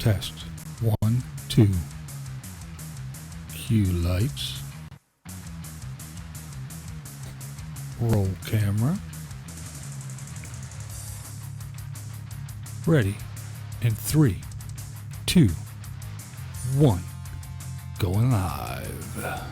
Test. 1, 2. Cue lights. Roll camera. Ready. In 3, 2, 1. Going live.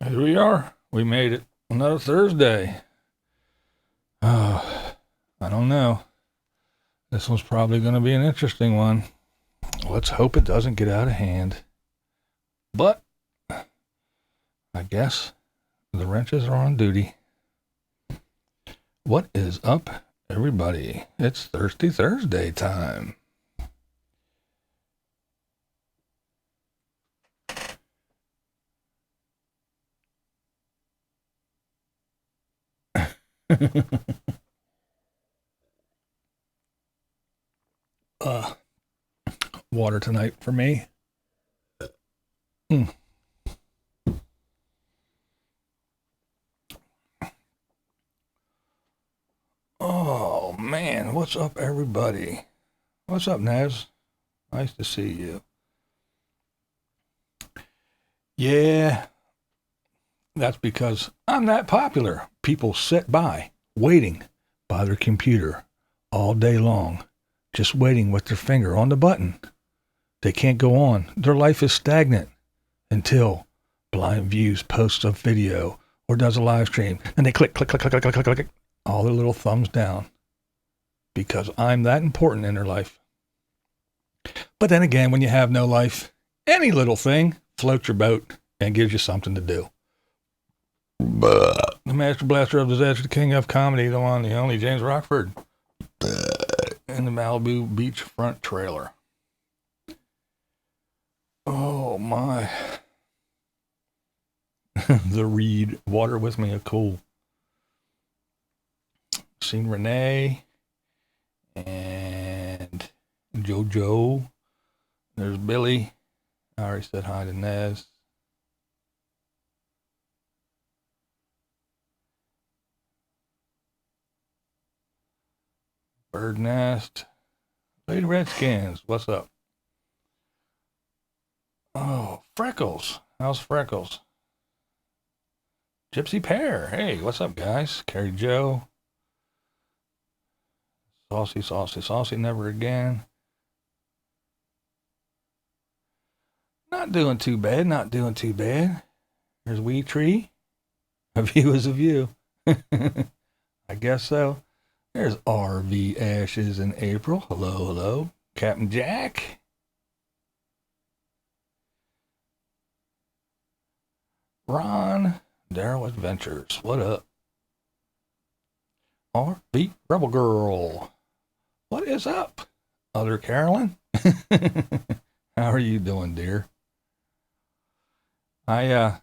Here we are. We made it. Another Thursday. I don't know. This one's probably going to be an interesting one. Let's hope it doesn't get out of hand. But I guess the wrenches are on duty. What is up, everybody? It's Thirsty Thursday time. Water tonight for me. Oh man, what's up, everybody? What's up, Naz? Nice to see you. Yeah, that's because I'm that popular. People sit by, waiting by their computer all day long, just waiting with their finger on the button. They can't go on. Their life is stagnant until BlindViews posts a video or does a live stream, and they click, all their little thumbs down because I'm that important in their life. But then again, when you have no life, any little thing floats your boat and gives you something to do. The Master Blaster of Disaster, the King of Comedy, the one, the only James Rockford, in the Malibu beachfront trailer. Oh my. The Reed, water with me, a cool. Seen Renee and JoJo. There's Billy. I already said hi to Nez. Bird Nest. Lady Redskins, what's up? Oh, Freckles. How's Freckles? Gypsy Pear. Hey, what's up, guys? Carrie Joe. Saucy, saucy, saucy, never again. Not doing too bad, not doing too bad. There's Wee Tree. A view is a view. I guess so. There's RV Ashes in April. Hello, hello. Captain Jack. Ron. Daryl Adventures. What up? RV Rebel Girl. What is up? Other Carolyn. How are you doing, dear? I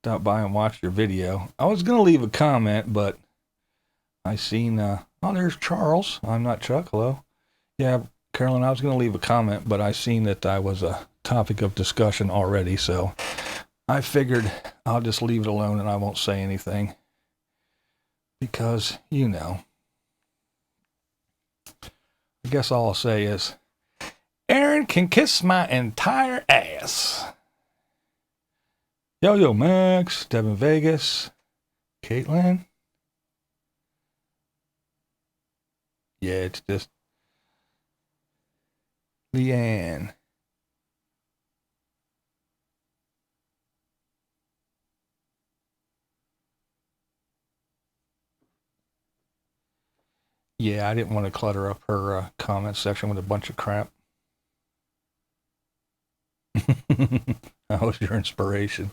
stopped by and watched your video. I was going to leave a comment, but I seen, oh, there's Charles. I'm not Chuck. Hello. Yeah, Carolyn, I was going to leave a comment, but I seen that I was a topic of discussion already, so I figured I'll just leave it alone and I won't say anything. Because, you know, I guess all I'll say is, Aaron can kiss my entire ass. Yo Max, Devin Vegas, Caitlin. Yeah, it's just Leanne. Yeah, I didn't want to clutter up her comment section with a bunch of crap. That was your inspiration.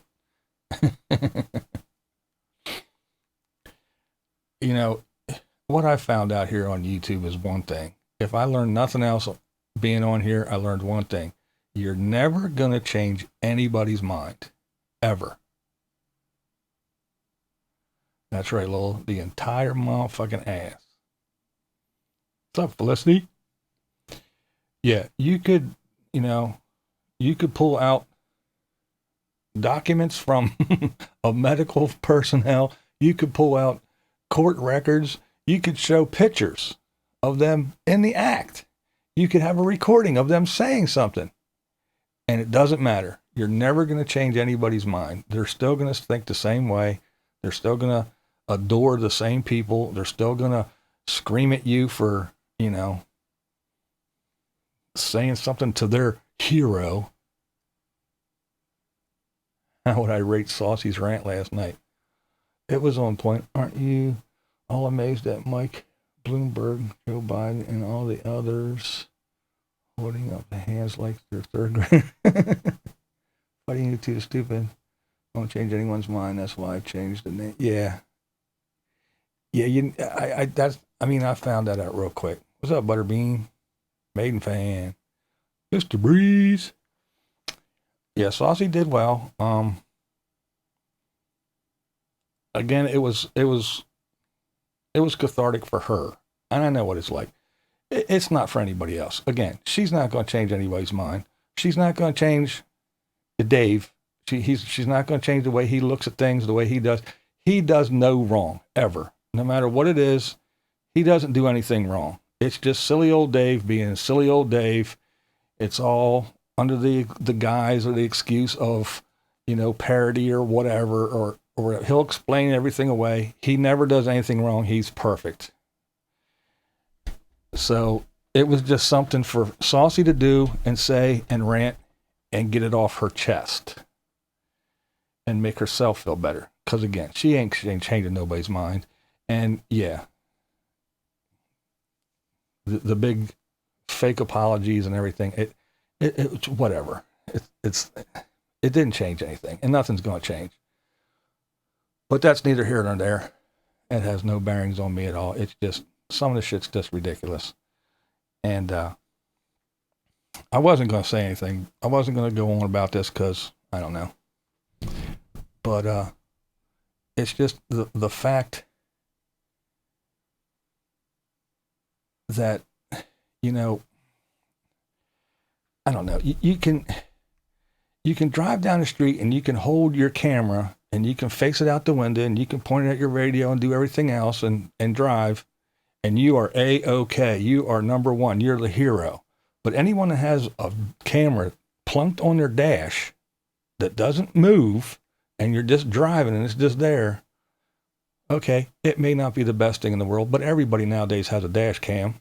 You know, what I found out here on YouTube is one thing. If I learned nothing else being on here, I learned one thing. You're never going to change anybody's mind. Ever. That's right, Lowell. The entire motherfucking ass. What's up, Felicity? Yeah, you could, you know, you could pull out documents from a medical personnel. You could pull out court records. You could show pictures of them in the act. You could have a recording of them saying something. And it doesn't matter. You're never going to change anybody's mind. They're still going to think the same way. They're still going to adore the same people. They're still going to scream at you for, you know, saying something to their hero. How would I rate Saucy's rant last night? It was on point. Aren't you all amazed at Mike Bloomberg, Joe Biden, and all the others holding up the hands like they're third grade? Fighting you two stupid. Won't change anyone's mind. That's why I changed the name. Yeah. Yeah, I found that out real quick. What's up, Butterbean? Maiden fan. Mr. Breeze. Yeah, Saucy did well. Again, it was cathartic for her. And I know what it's like. It's not for anybody else. Again, she's not going to change anybody's mind. She's not going to change Dave. She's not going to change the way he looks at things, the way he does. He does no wrong, ever. No matter what it is, he doesn't do anything wrong. It's just silly old Dave being silly old Dave. It's all under the guise or the excuse of, you know, parody or whatever, or he'll explain everything away. He never does anything wrong. He's perfect. So it was just something for Saucy to do and say and rant and get it off her chest and make herself feel better. Because again, she ain't changing nobody's mind. And yeah, the big fake apologies and everything, it whatever. It didn't change anything, and nothing's going to change. But that's neither here nor there. It has no bearings on me at all. It's just, some of the shit's just ridiculous. And I wasn't going to say anything. I wasn't going to go on about this because, I don't know. But it's just the fact that, you know, I don't know. You can drive down the street and you can hold your camera and you can face it out the window and you can point it at your radio and do everything else and drive, and you are A-OK. You are number one. You're the hero. But anyone that has a camera plunked on their dash that doesn't move, and you're just driving and it's just there, okay, it may not be the best thing in the world, but everybody nowadays has a dash cam.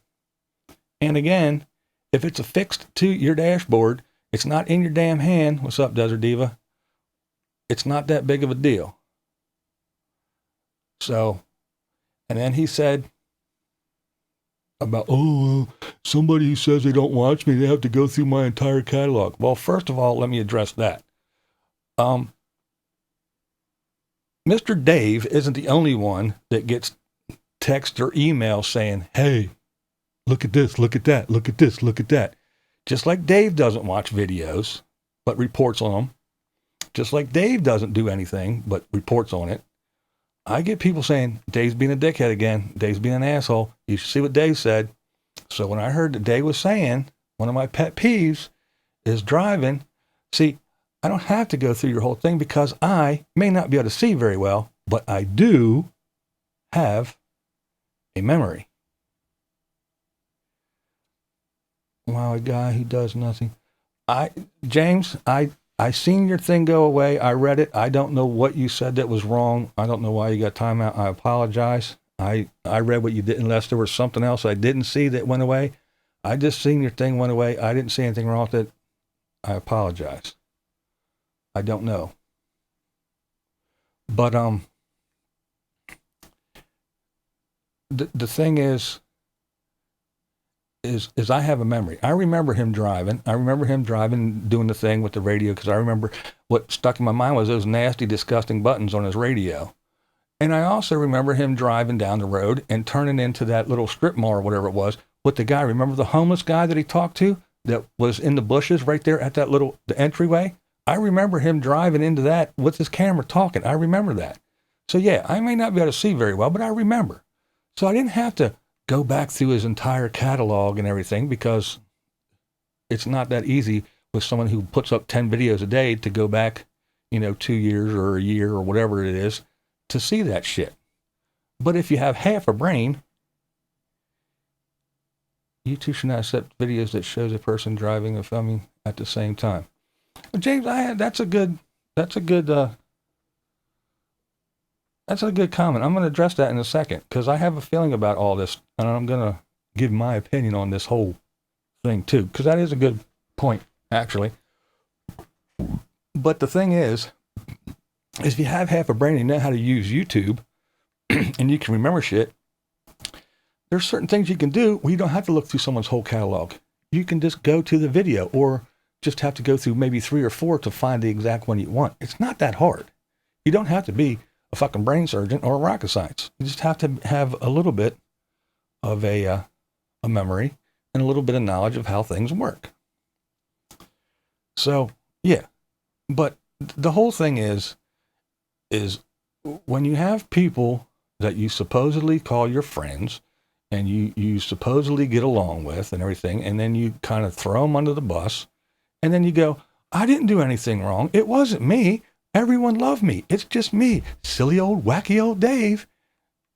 And again, if it's affixed to your dashboard, it's not in your damn hand. What's up, Desert Diva? It's not that big of a deal. So, and then he said about, somebody who says they don't watch me, they have to go through my entire catalog. Well, first of all, let me address that. Mr. Dave isn't the only one that gets text or email saying, hey, look at this, look at that, look at this, look at that. Just like Dave doesn't watch videos, but reports on them. Just like Dave doesn't do anything, but reports on it. I get people saying, Dave's being a dickhead again. Dave's being an asshole. You should see what Dave said. So when I heard that Dave was saying, one of my pet peeves is driving. See, I don't have to go through your whole thing because I may not be able to see very well, but I do have a memory. Wow, a guy who does nothing. James, I seen your thing go away. I read it. I don't know what you said that was wrong. I don't know why you got time out. I apologize. I read what you did unless there was something else I didn't see that went away. I just seen your thing went away. I didn't see anything wrong with it. I apologize. I don't know. But the thing is I have a memory. I remember him driving. Doing the thing with the radio, because I remember what stuck in my mind was those nasty, disgusting buttons on his radio. And I also remember him driving down the road and turning into that little strip mall or whatever it was with the guy. Remember the homeless guy that he talked to that was in the bushes right there at that the entryway? I remember him driving into that with his camera talking. I remember that. So yeah, I may not be able to see very well, but I remember. So I didn't have to go back through his entire catalog and everything, because it's not that easy with someone who puts up 10 videos a day to go back, 2 years or a year or whatever it is to see that shit. But if you have half a brain, you too should not accept videos that shows a person driving and filming at the same time. Well, James, that's a good comment. I'm going to address that in a second, because I have a feeling about all this, and I'm going to give my opinion on this whole thing too, because that is a good point, actually. But the thing is if you have half a brain and you know how to use YouTube and you can remember shit, there's certain things you can do where you don't have to look through someone's whole catalog. You can just go to the video, or just have to go through maybe 3 or 4 to find the exact one you want. It's not that hard. You don't have to be a fucking brain surgeon or a rocket science. You just have to have a little bit of a memory and a little bit of knowledge of how things work. So, yeah. But the whole thing is when you have people that you supposedly call your friends and you supposedly get along with and everything, and then you kind of throw them under the bus, and then you go, I didn't do anything wrong. It wasn't me. Everyone loved me. It's just me, silly old, wacky old Dave.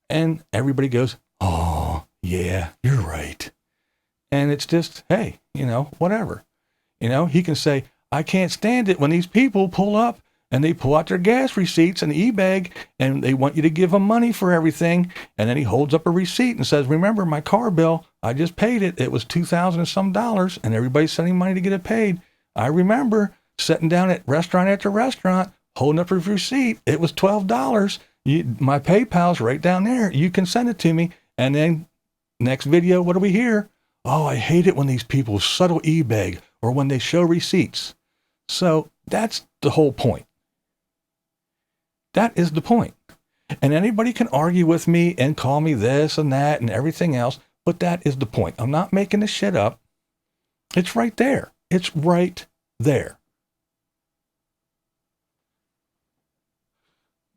And everybody goes, oh, yeah, you're right. And it's just, hey, whatever. He can say, I can't stand it when these people pull up and they pull out their gas receipts and e-bag and they want you to give them money for everything. And then he holds up a receipt and says, remember my car bill, I just paid it. It was $2,000 and some, and everybody's sending money to get it paid. I remember sitting down at restaurant after restaurant, holding up a receipt. It was $12. My PayPal's right down there. You can send it to me. And then next video, what do we hear? Oh, I hate it when these people subtle e-bag or when they show receipts. So that's the whole point. That is the point. And anybody can argue with me and call me this and that and everything else, but that is the point. I'm not making this shit up. It's right there. It's right there.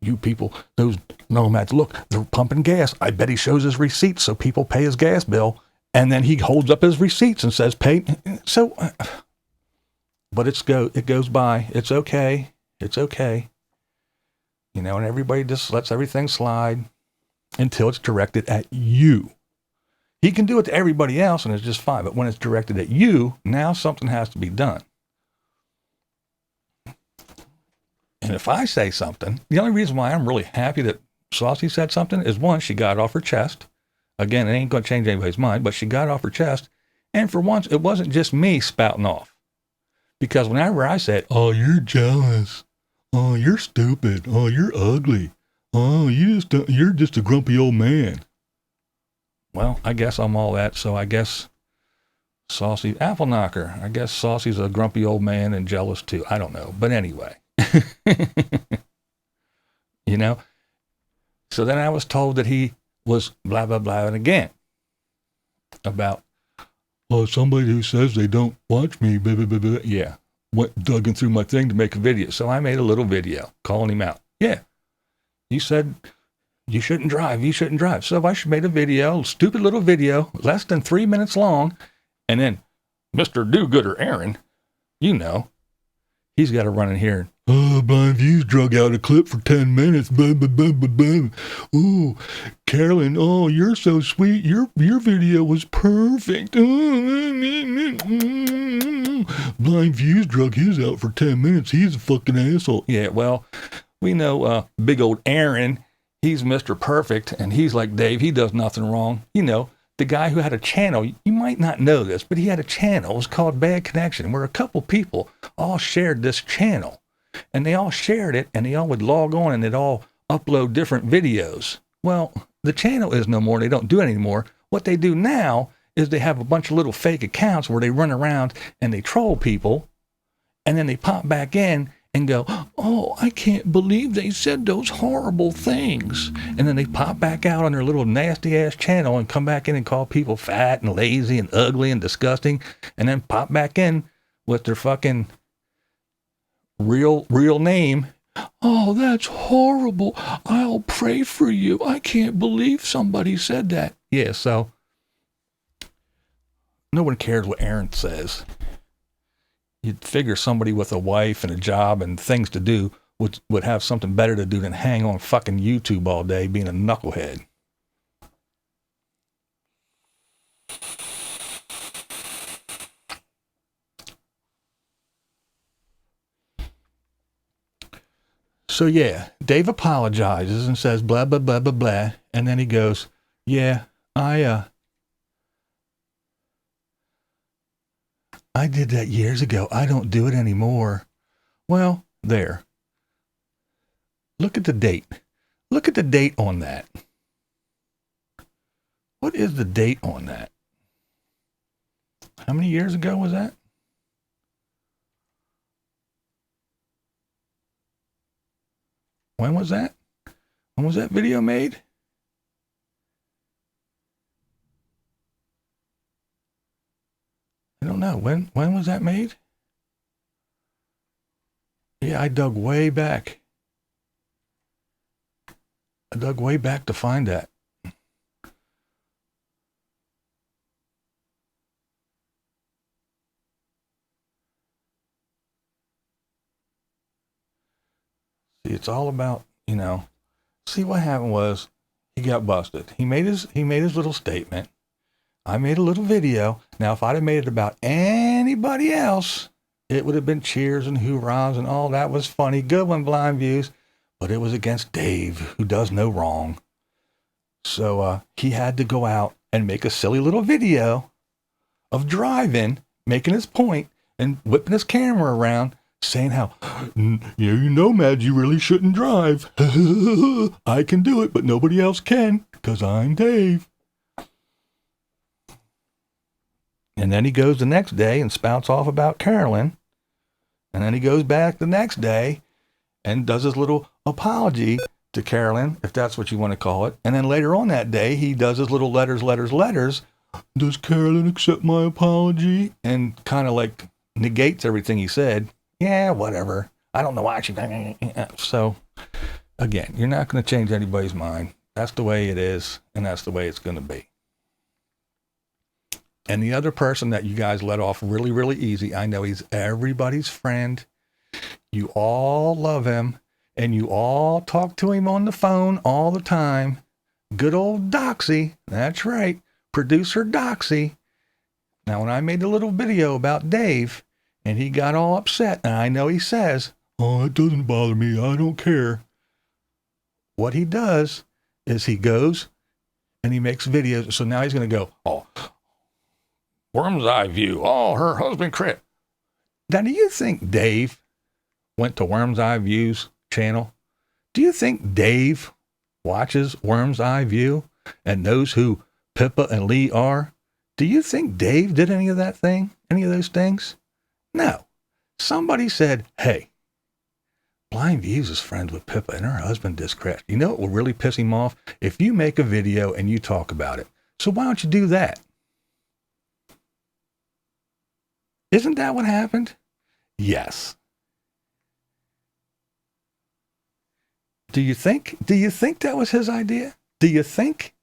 You people, those nomads, look, they're pumping gas. I bet he shows his receipts so people pay his gas bill. And then he holds up his receipts and says, pay. So, but it goes by. It's okay. It's okay. And everybody just lets everything slide until it's directed at you. He can do it to everybody else and it's just fine. But when it's directed at you, now something has to be done. And if I say something, the only reason why I'm really happy that Saucy said something is, one, she got it off her chest. Again, it ain't going to change anybody's mind, but she got it off her chest. And for once, it wasn't just me spouting off. Because whenever I said, oh, you're jealous. Oh, you're stupid. Oh, you're ugly. Oh, you're just a grumpy old man. Well, I guess I'm all that, so I guess Saucy, apple knocker. I guess Saucy's a grumpy old man and jealous too. I don't know. But anyway. You know? So then I was told that he was blah, blah, blah, and again. About, well, somebody who says they don't watch me, blah, blah, blah, blah. Yeah. Went digging through my thing to make a video. So I made a little video calling him out. Yeah. You said you shouldn't drive. You shouldn't drive. So I made a video, stupid little video, less than 3 minutes long. And then Mr. Do-Gooder Aaron, you know, he's got to run in here. Oh, BlindViews drug out a clip for 10 minutes. Blah, blah, blah, blah, blah. Ooh, Carolyn, oh, you're so sweet. Your video was perfect. BlindViews drug his out for 10 minutes. He's a fucking asshole. Yeah, well, we know big old Aaron, he's Mr. Perfect, and he's like Dave. He does nothing wrong. You know, the guy who had a channel, you might not know this, but he had a channel. It was called Bad Connection, where a couple people all shared this channel. And they all shared it, and they all would log on, and they'd all upload different videos. Well, the channel is no more. They don't do it anymore. What they do now is they have a bunch of little fake accounts where they run around and they troll people, and then they pop back in and go, oh, I can't believe they said those horrible things. And then they pop back out on their little nasty-ass channel and come back in and call people fat and lazy and ugly and disgusting, and then pop back in with their fucking real name. Oh, that's horrible. I'll pray for you. I can't believe somebody said that. Yeah, so no one cares what Aaron says. You'd figure somebody with a wife and a job and things to do would have something better to do than hang on fucking YouTube all day being a knucklehead. So yeah, Dave apologizes and says blah, blah, blah, blah, blah. And then he goes, yeah, I did that years ago. I don't do it anymore. Well, there. Look at the date. Look at the date on that. What is the date on that? How many years ago was that? When was that? When was that video made? I don't know. When was that made? Yeah, I dug way back. I dug way back to find that. See, it's all about, you know, see what happened was he got busted. He made his little statement. I made a little video. Now, if I'd have made it about anybody else, it would have been cheers and hoorahs and all that was funny. Good one, BlindViews. But it was against Dave, who does no wrong. So he had to go out and make a silly little video of driving, making his point, and whipping his camera around, saying how, you nomads, you really shouldn't drive. I can do it, but nobody else can, because I'm Dave. And then he goes the next day and spouts off about Carolyn. And then he goes back the next day and does his little apology to Carolyn, if that's what you want to call it. And then later on that day, he does his little letters. Does Carolyn accept my apology? And kind of like negates everything he said. Yeah, whatever. I don't know why she... So, again, you're not going to change anybody's mind. That's the way it is, and that's the way it's going to be. And the other person that you guys let off really, really easy, I know he's everybody's friend. You all love him, and you all talk to him on the phone all the time. Good old Doxy. That's right. producer Doxy. Now, when I made a little video about Dave and he got all upset, and I know he says, "Oh, it doesn't bother me. I don't care." What he does is he goes and he makes videos. So now he's going to go, "Oh, worm's eye view. Oh, her husband Chris." Now, do you think Dave went to Worm's Eye View's channel? Do you think Dave watches Worm's Eye View and knows who Pippa and Lee are? Do you think Dave did any of that thing? Any of those things? No. Somebody said, "Hey, BlindViews is friends with Pippa and her husband Discrest. You know what will really piss him off? If you make a video and you talk about it. So why don't you do that?" Isn't that what happened? Yes. Do you think that was his idea? Do you think?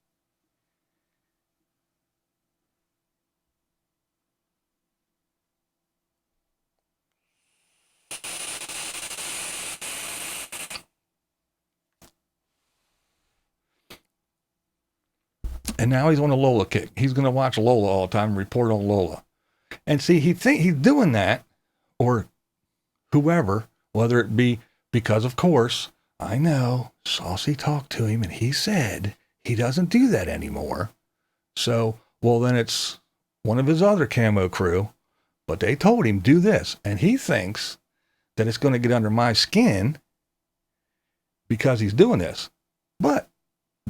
And now he's on a Lola kick. He's going to watch Lola all the time and report on Lola. And see, he's doing that, or whoever, whether it be because, of course, I know Saucy talked to him and he said he doesn't do that anymore. So, well, then it's one of his other camo crew, but they told him do this. And he thinks that it's going to get under my skin because he's doing this. But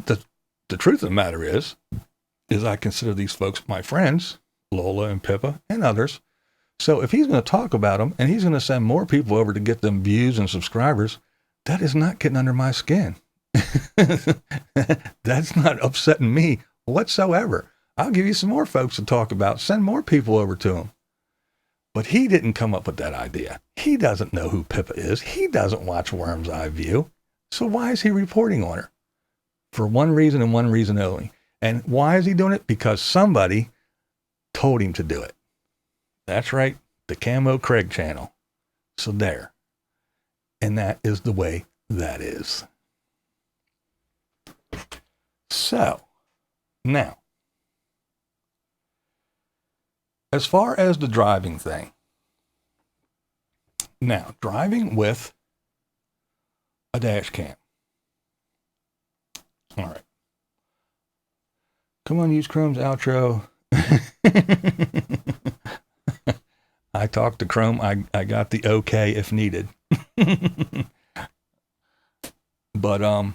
the truth of the matter is I consider these folks my friends, Lola and Pippa and others. So if he's going to talk about them and he's going to send more people over to get them views and subscribers, that is not getting under my skin. That's not upsetting me whatsoever. I'll give you some more folks to talk about. Send more people over to him. But he didn't come up with that idea. He doesn't know who Pippa is. He doesn't watch Worm's Eye View. So why is he reporting on her? For one reason and one reason only. And why is he doing it? Because somebody told him to do it. That's right. The Camo Craig channel. So there. And that is the way that is. So, now, as far as the driving thing. Now, driving with a dash cam. All right. Come on, use Chrome's outro. I talked to Chrome. I got the okay if needed. But I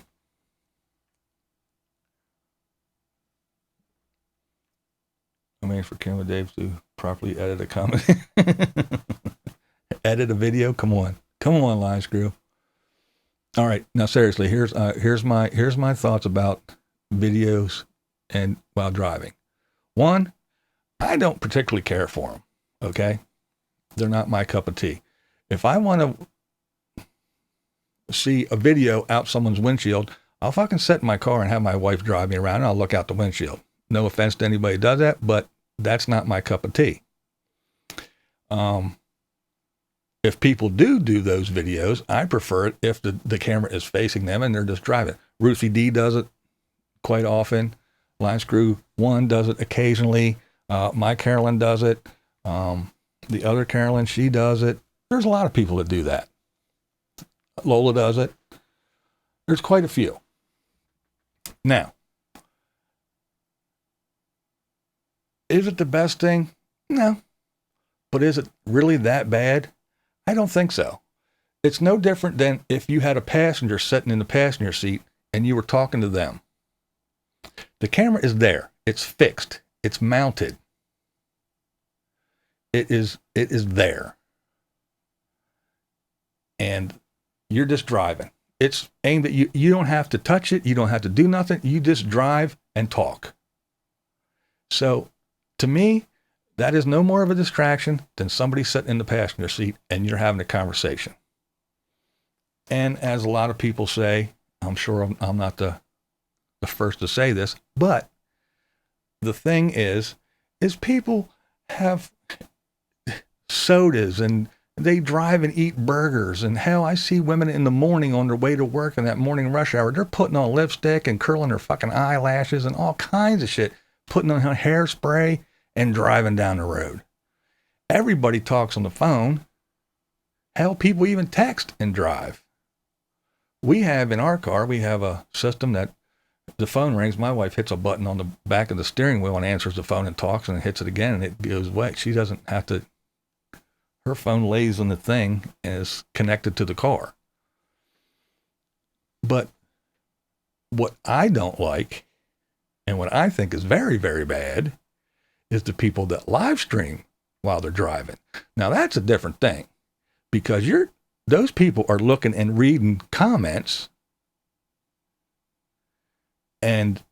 mean, for Camo Dave to properly edit a comment, edit a video. Come on, line screw. All right, now seriously, here's my thoughts about videos and while driving. One, I don't particularly care for them. Okay, they're not my cup of tea. If I want to see a video out someone's windshield, I'll fucking sit in my car and have my wife drive me around and I'll look out the windshield. No offense to anybody who does that, but that's not my cup of tea. If people do those videos, I prefer it if the camera is facing them and they're just driving. Ruthie D does it quite often. Line Screw 1 does it occasionally. My Carolyn does it. The other Carolyn, she does it. There's a lot of people that do that. Lola does it. There's quite a few. Now, is it the best thing? No. But is it really that bad? I don't think so. It's no different than if you had a passenger sitting in the passenger seat and you were talking to them. The camera is there. It's fixed. It's mounted. It is there. And you're just driving. It's aimed at you. You don't have to touch it. You don't have to do nothing. You just drive and talk. So to me, that is no more of a distraction than somebody sitting in the passenger seat and you're having a conversation. And as a lot of people say, I'm sure I'm not the first to say this, but the thing is people have sodas and they drive and eat burgers. And hell, I see women in the morning on their way to work in that morning rush hour. They're putting on lipstick and curling their fucking eyelashes and all kinds of shit putting on hairspray, and driving down the road. Everybody talks on the phone. Hell, people even text and drive. We have in our car, we have a system that the phone rings. My wife hits a button on the back of the steering wheel and answers the phone and talks and hits it again and it goes away. She doesn't have to, her phone lays on the thing and is connected to the car. But what I don't like and what I think is very, very bad is the people that live stream while they're driving. Now that's a different thing because those people are looking and reading comments and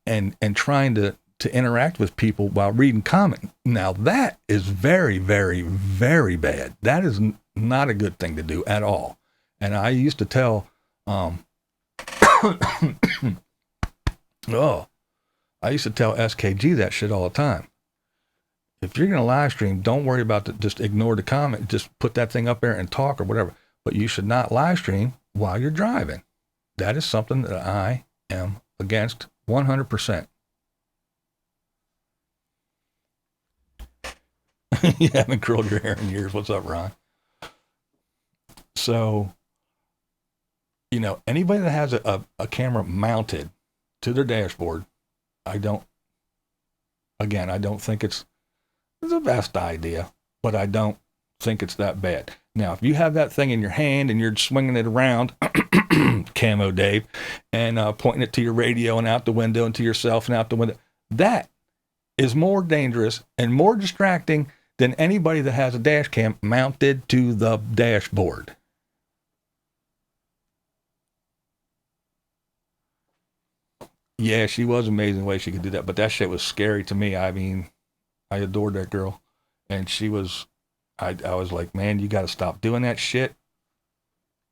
trying to interact with people while reading comment. Now that is very, very, very bad. That is not a good thing to do at all. And I used to tell, I used to tell SKG that shit all the time. If you're going to live stream, don't worry about just ignore the comment. Just put that thing up there and talk or whatever. But you should not live stream while you're driving. That is something that I am against 100%. You haven't curled your hair in years. What's up, Ron? So, anybody that has a camera mounted to their dashboard, I don't think it's the best idea, but I don't think it's that bad. Now, if you have that thing in your hand and you're swinging it around, Camo Dave, and pointing it to your radio and out the window and to yourself and out the window, that is more dangerous and more distracting than anybody that has a dash cam mounted to the dashboard. Yeah, she was amazing the way she could do that, but that shit was scary to me. I mean, I adored that girl, and she was, I was like, man, you got to stop doing that shit.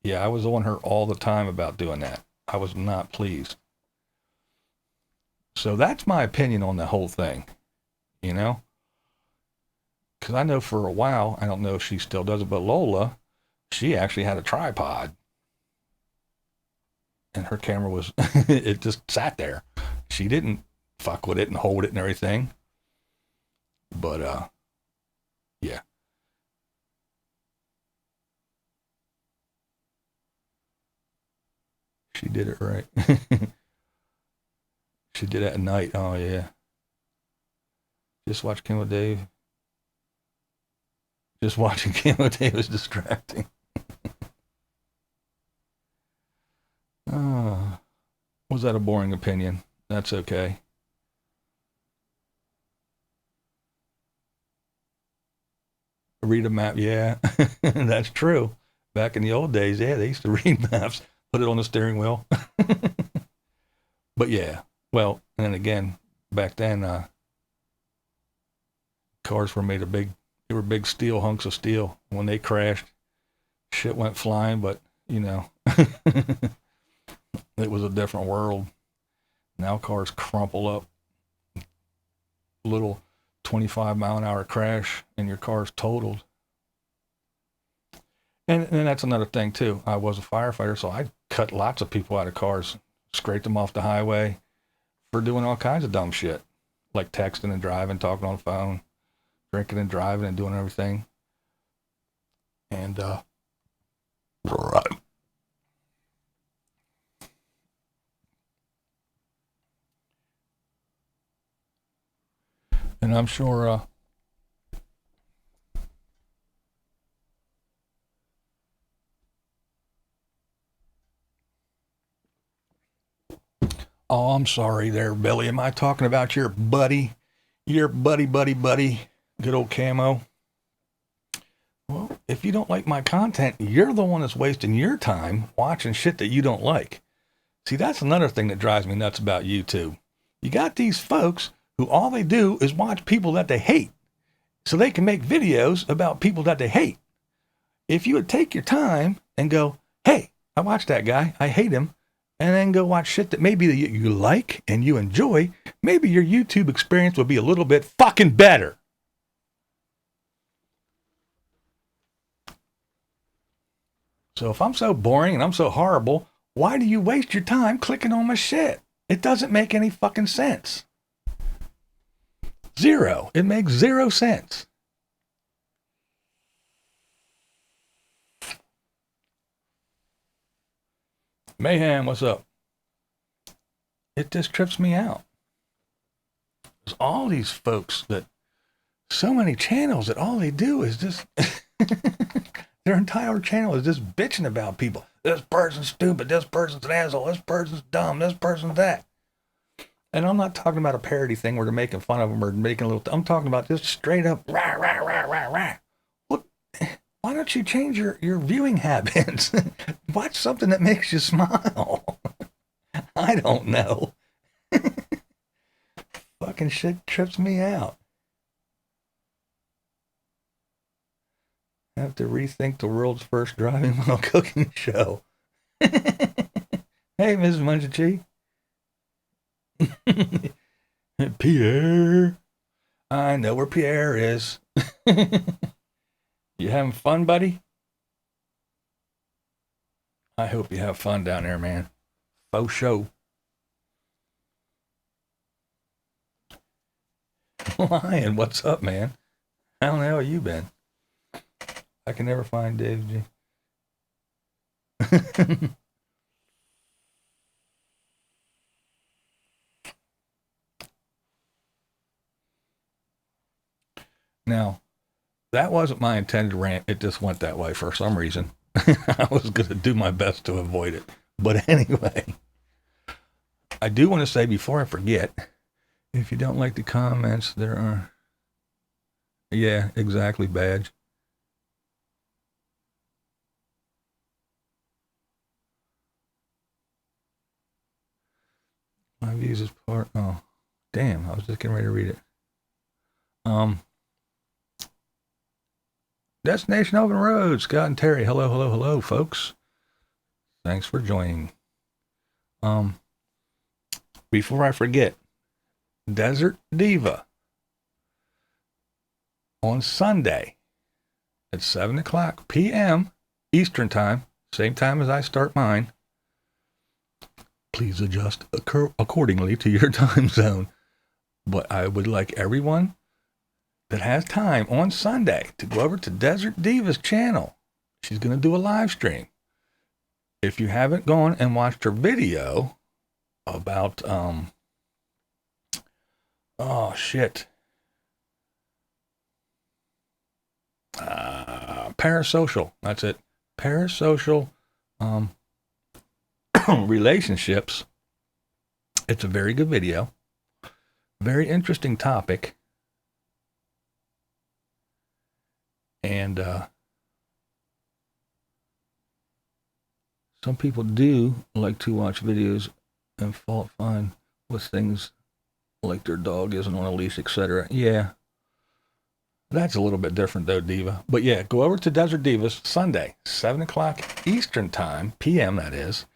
Yeah, I was on her all the time about doing that. I was not pleased. So that's my opinion on the whole thing, because I know for a while, I don't know if she still does it, but Lola, she actually had a tripod. And her camera was, it just sat there. She didn't fuck with it and hold it and everything. But, yeah. She did it right. She did it at night. Oh, yeah. Just watch Kim with Dave. Just watching Kim with Dave is distracting. Was that a boring opinion? That's okay. Read a map, yeah. That's true. Back in the old days, yeah, they used to read maps, put it on the steering wheel. But yeah, well, and then again, back then, cars were made of big steel, hunks of steel. When they crashed, shit went flying, but, it was a different world. Now cars crumple up. Little 25-mile-an-hour crash and your car's totaled. And that's another thing too. I was a firefighter, so I cut lots of people out of cars, scraped them off the highway for doing all kinds of dumb shit, like texting and driving, talking on the phone, drinking and driving and doing everything. And and I'm sure oh, I'm sorry there, Billy. Am I talking about your buddy? Your buddy, good old Camo? Well, if you don't like my content, you're the one that's wasting your time watching shit that you don't like. See, that's another thing that drives me nuts about YouTube. You got these folks who all they do is watch people that they hate, so they can make videos about people that they hate. If you would take your time and go, hey, I watched that guy, I hate him, and then go watch shit that maybe you like and you enjoy, maybe your YouTube experience would be a little bit fucking better. So if I'm so boring and I'm so horrible, why do you waste your time clicking on my shit? It doesn't make any fucking sense. Zero. It makes 0 sense. Mayhem, what's up? It just trips me out. There's all these folks that, so many channels that all they do is just, their entire channel is just bitching about people. This person's stupid, this person's an asshole, this person's dumb, this person's that. And I'm not talking about a parody thing where they're making fun of them or making a little, I'm talking about just straight up, rah, rah, rah, rah, rah. What? Why don't you change your viewing habits? Watch something that makes you smile. I don't know. Fucking shit trips me out. I have to rethink the world's first driving while cooking show. Hey, Mrs. Munchie. Pierre. I know where Pierre is. You having fun, buddy? I hope you have fun down there, man. Faux show. Lion, what's up, man? How the hell have you been? I can never find Dave G. Now, that wasn't my intended rant. It just went that way for some reason. I was going to do my best to avoid it. But anyway, I do want to say before I forget, if you don't like the comments, there are... Yeah, exactly, Badge. My views is part... Oh, damn, I was just getting ready to read it. Destination Open Road, Scott and Terry. Hello, hello, hello, folks. Thanks for joining. Before I forget, Desert Diva on Sunday at 7 o'clock p.m. Eastern Time, same time as I start mine. Please adjust accordingly to your time zone. But I would like everyone that has time on Sunday to go over to Desert Diva's channel. She's going to do a live stream. If you haven't gone and watched her video about, oh shit, parasocial, that's it, parasocial relationships, it's a very good video, very interesting topic. And some people do like to watch videos and fault find with things like their dog isn't on a leash, etc. Yeah, that's a little bit different though, Diva. But yeah, go over to Desert Divas Sunday, 7 o'clock Eastern Time, p.m. that is,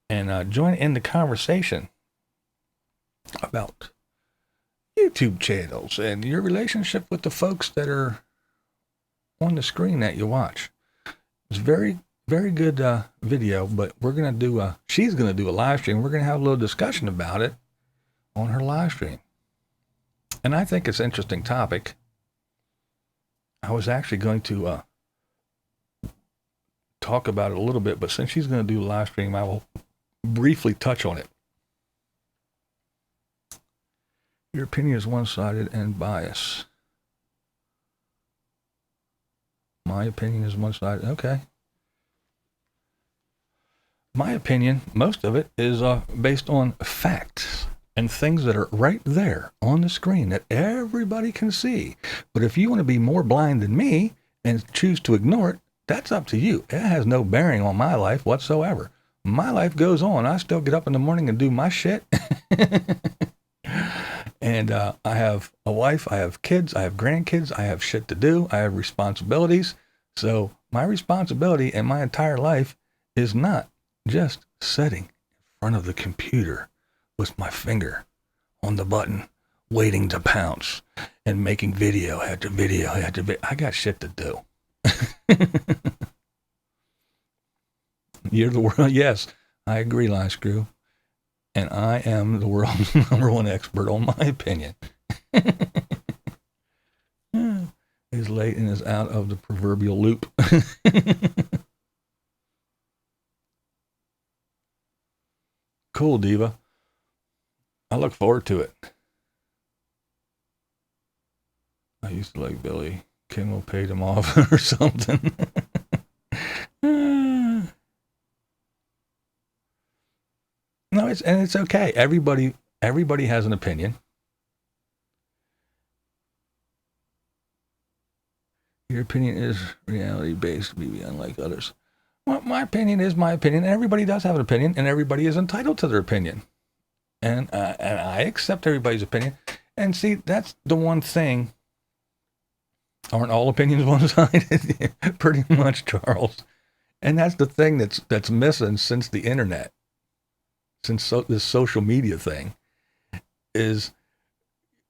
and join in the conversation about YouTube channels and your relationship with the folks that are on the screen that you watch. It's very, very good video, but we're going to do she's going to do a live stream. We're going to have a little discussion about it on her live stream. And I think it's an interesting topic. I was actually going to talk about it a little bit, but since she's going to do a live stream, I will briefly touch on it. Your opinion is one-sided and biased. My opinion is one-sided. Okay. My opinion, most of it, is based on facts and things that are right there on the screen that everybody can see. But if you want to be more blind than me and choose to ignore it, that's up to you. It has no bearing on my life whatsoever. My life goes on. I still get up in the morning and do my shit. And I have a wife, I have kids, I have grandkids, I have shit to do, I have responsibilities. So my responsibility in my entire life is not just sitting in front of the computer with my finger on the button, waiting to pounce and making video after video after video. I got shit to do. You're the world. Yes, I agree, Line Screw. And I am the world's #1 expert on my opinion. is late and is out of the proverbial loop. Cool, Diva. I look forward to it. I used to like Billy. Kimmel paid him off or something. No, it's okay. Everybody has an opinion. Your opinion is reality based, maybe unlike others. Well, my opinion is my opinion. Everybody does have an opinion, and everybody is entitled to their opinion. And I accept everybody's opinion. And see, that's the one thing. Aren't all opinions one-sided? Pretty much, Charles. And that's the thing that's missing since the internet, since this social media thing, is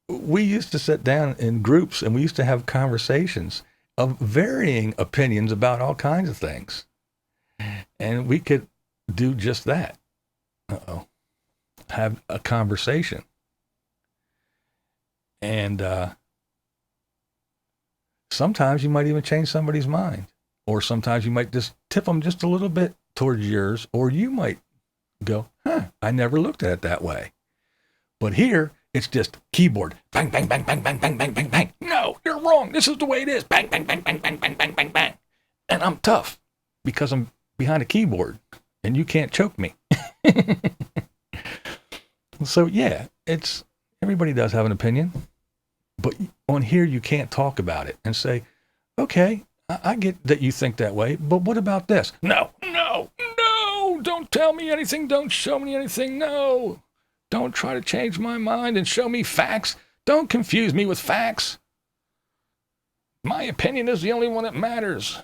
we used to sit down in groups and we used to have conversations of varying opinions about all kinds of things. And we could do just that. Have a conversation. And sometimes you might even change somebody's mind. Or sometimes you might just tip them just a little bit towards yours. Or you might go, I never looked at it that way. But here, it's just keyboard. Bang, bang, bang, bang, bang, bang, bang, bang, bang. No, you're wrong. This is the way it is. Bang, bang, bang, bang, bang, bang, bang, bang, bang. And I'm tough because I'm behind a keyboard. And you can't choke me. So, yeah, everybody does have an opinion. But on here, you can't talk about it and say, okay, I get that you think that way, but what about this? No, don't tell me anything. Don't show me anything. No, don't try to change my mind and show me facts. Don't confuse me with facts. My opinion is the only one that matters.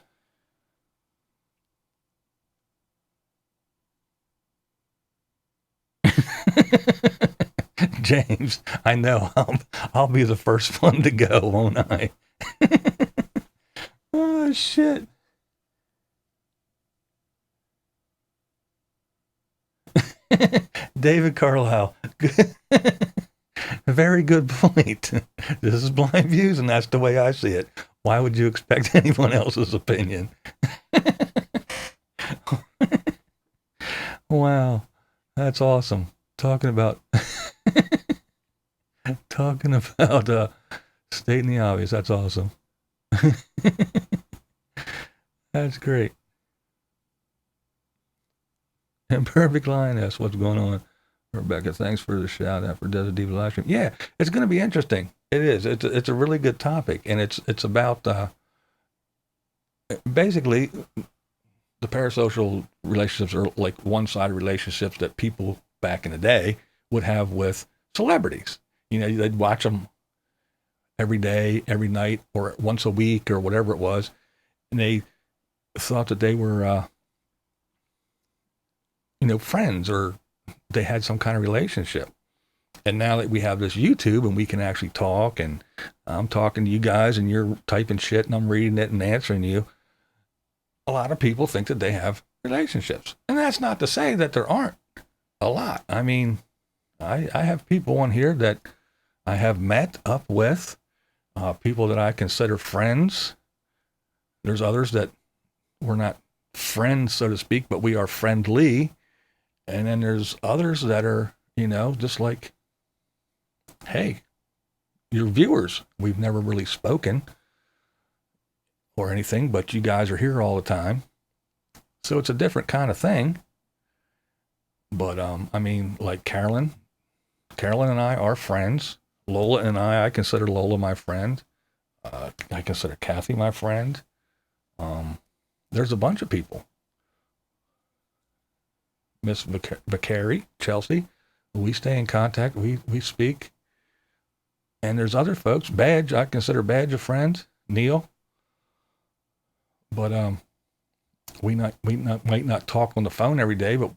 James, I know. I'll be the first one to go, won't I? Oh, shit. David Carlisle. Very good point. This is BlindViews, and that's the way I see it. Why would you expect anyone else's opinion? Wow. That's awesome. Talking about stating the obvious. That's awesome. That's great. And Perfect Lioness, what's going on? Rebecca, thanks for the shout out for Desert Diva live stream. Yeah, it's going to be interesting. It is. It's a really good topic, and it's about basically the parasocial relationships are like one-sided relationships that people back in the day would have with celebrities. You know, they'd watch them every day, every night, or once a week, or whatever it was, and they thought that they were, friends, or they had some kind of relationship. And now that we have this YouTube and we can actually talk, and I'm talking to you guys and you're typing shit and I'm reading it and answering you, a lot of people think that they have relationships. And that's not to say that there aren't a lot. I mean, I have people on here that I have met up with, people that I consider friends. There's others that we're not friends, so to speak, but we are friendly. And then there's others that are, just like, hey, you're viewers. We've never really spoken or anything, but you guys are here all the time. So it's a different kind of thing. But, like Carolyn and I are friends. Lola and I consider Lola my friend. I consider Kathy my friend. There's a bunch of people. Miss Vicari, Chelsea, we stay in contact. We speak. And there's other folks. Badge, I consider Badge a friend. Neil. But we might not talk on the phone every day, but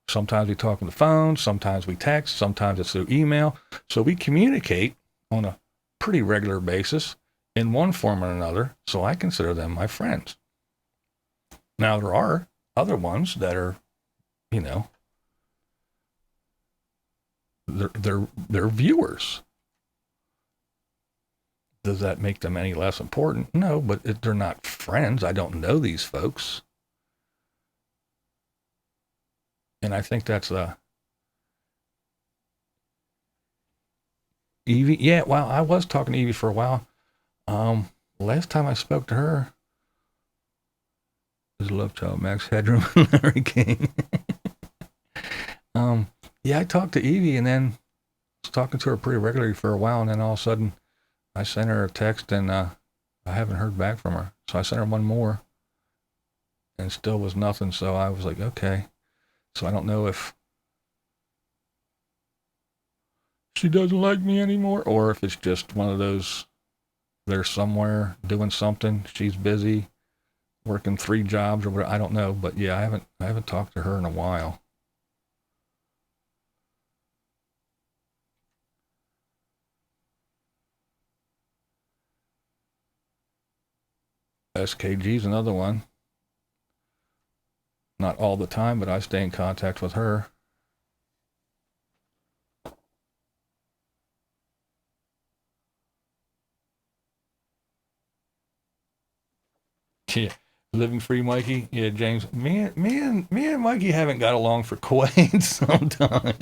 sometimes we talk on the phone, sometimes we text, sometimes it's through email. So we communicate on a pretty regular basis in one form or another. So I consider them my friends. Now there are other ones that are, they're viewers. Does that make them any less important? No, but they're not friends. I don't know these folks. And I think that's Evie. Yeah, well, I was talking to Evie for a while. Last time I spoke to her was Love Child, Max Headroom, Larry King. Yeah, I talked to Evie and then was talking to her pretty regularly for a while, and then all of a sudden I sent her a text and I haven't heard back from her. So I sent her one more and still was nothing. So I was like, okay. So I don't know if she doesn't like me anymore or if it's just one of those, they're somewhere doing something. She's busy working 3 jobs or whatever. I don't know. But yeah, I haven't talked to her in a while. SKG's another one. Not all the time, but I stay in contact with her. Yeah. Living Free Mikey. Yeah, James. Me and Mikey haven't got along for quite some time.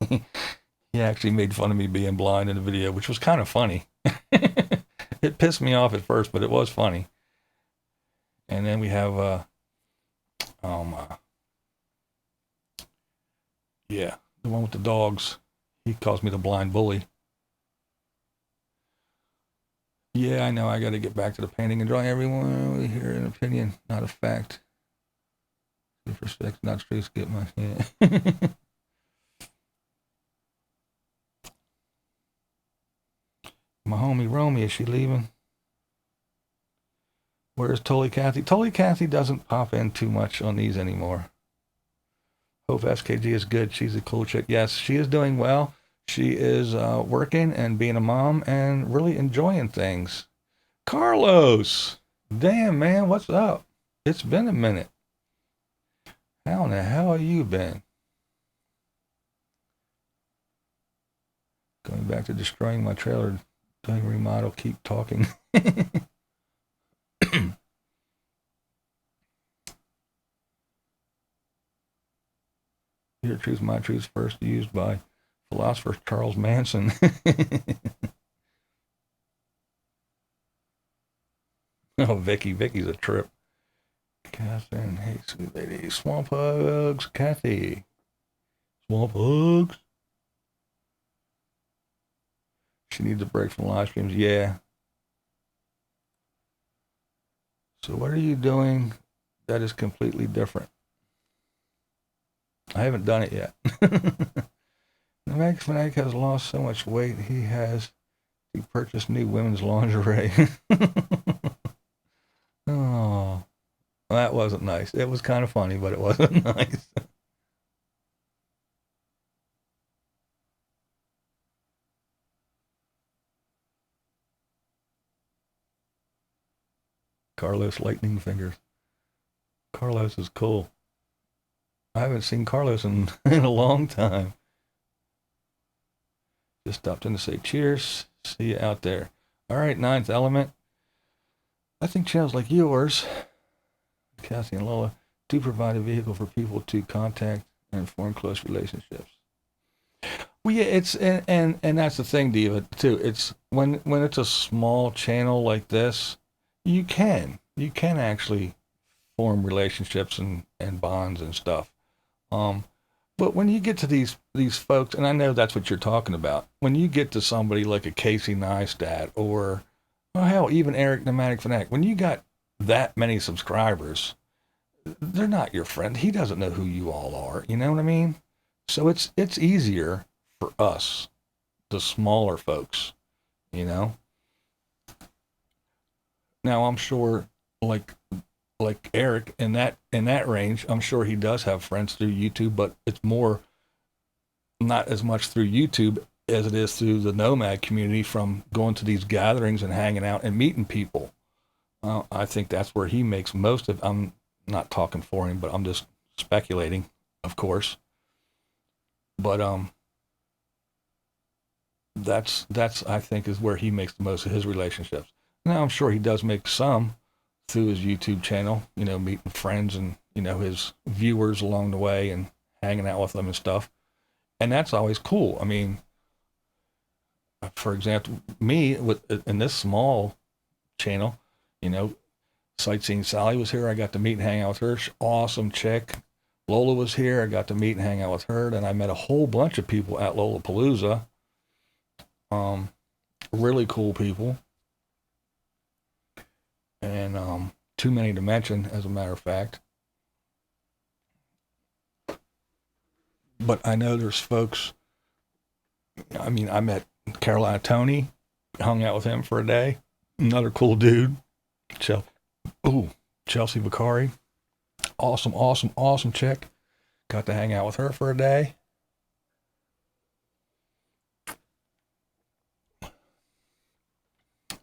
He actually made fun of me being blind in the video, which was kind of funny. It pissed me off at first, but it was funny. And then we have yeah, the one with the dogs. He calls me the blind bully. Yeah, I know. I got to get back to the painting and drawing. Everyone here an opinion, not a fact. With respect, not straight. Skip my yeah. My homie Romy, is she leaving? Where's Tolly Kathy? Tolly Kathy doesn't pop in too much on these anymore. Hope SKG is good. She's a cool chick. Yes, she is doing well. She is working and being a mom and really enjoying things. Carlos! Damn, man, what's up? It's been a minute. How in the hell have you been? Going back to destroying my trailer. Doing remodel. Keep talking. Your truth, my truth, first used by philosopher Charles Manson. Oh, Vicky's a trip. Catherine, hey, sweet lady. Swamp Hugs, Kathy. Swamp Hugs. She needs a break from live streams. Yeah. So what are you doing that is completely different? I haven't done it yet. Max Fanatic has lost so much weight, he has to purchase new women's lingerie. Oh, that wasn't nice. It was kind of funny, but it wasn't nice. Carlos Lightning Fingers. Carlos is cool. I haven't seen Carlos in a long time. Just stopped in to say cheers. See you out there. All right, Ninth Element. I think channels like yours, Cassie and Lola, do provide a vehicle for people to contact and form close relationships. Well, yeah, it's and that's the thing, Diva, too. It's when it's a small channel like this, you can actually form relationships and bonds and stuff. But when you get to these folks, and I know that's what you're talking about, when you get to somebody like a Casey Neistat or, well, hell, even Eric Nomadic Fanatic, when you got that many subscribers, they're not your friend. He doesn't know who you all are. You know what I mean? So it's easier for us, the smaller folks, you know? Now, I'm sure, like Eric in that range, I'm sure he does have friends through YouTube, but it's more not as much through YouTube as it is through the nomad community from going to these gatherings and hanging out and meeting people. I think that's where he makes most of. I'm not talking for him, but I'm just speculating, of course. But that's I think is where he makes the most of his relationships. Now I'm sure he does make some through his YouTube channel, you know, meeting friends and, you know, his viewers along the way and hanging out with them and stuff. And that's always cool. I mean, for example, me in this small channel, you know, Sightseeing Sally was here. I got to meet and hang out with her. Awesome chick. Lola was here. I got to meet and hang out with her. And I met a whole bunch of people at Lollapalooza. Really cool people. And too many to mention, as a matter of fact. But I know there's folks. I mean, I met Carolina Tony, hung out with him for a day. Another cool dude. Chelsea Vicari. Awesome chick. Got to hang out with her for a day.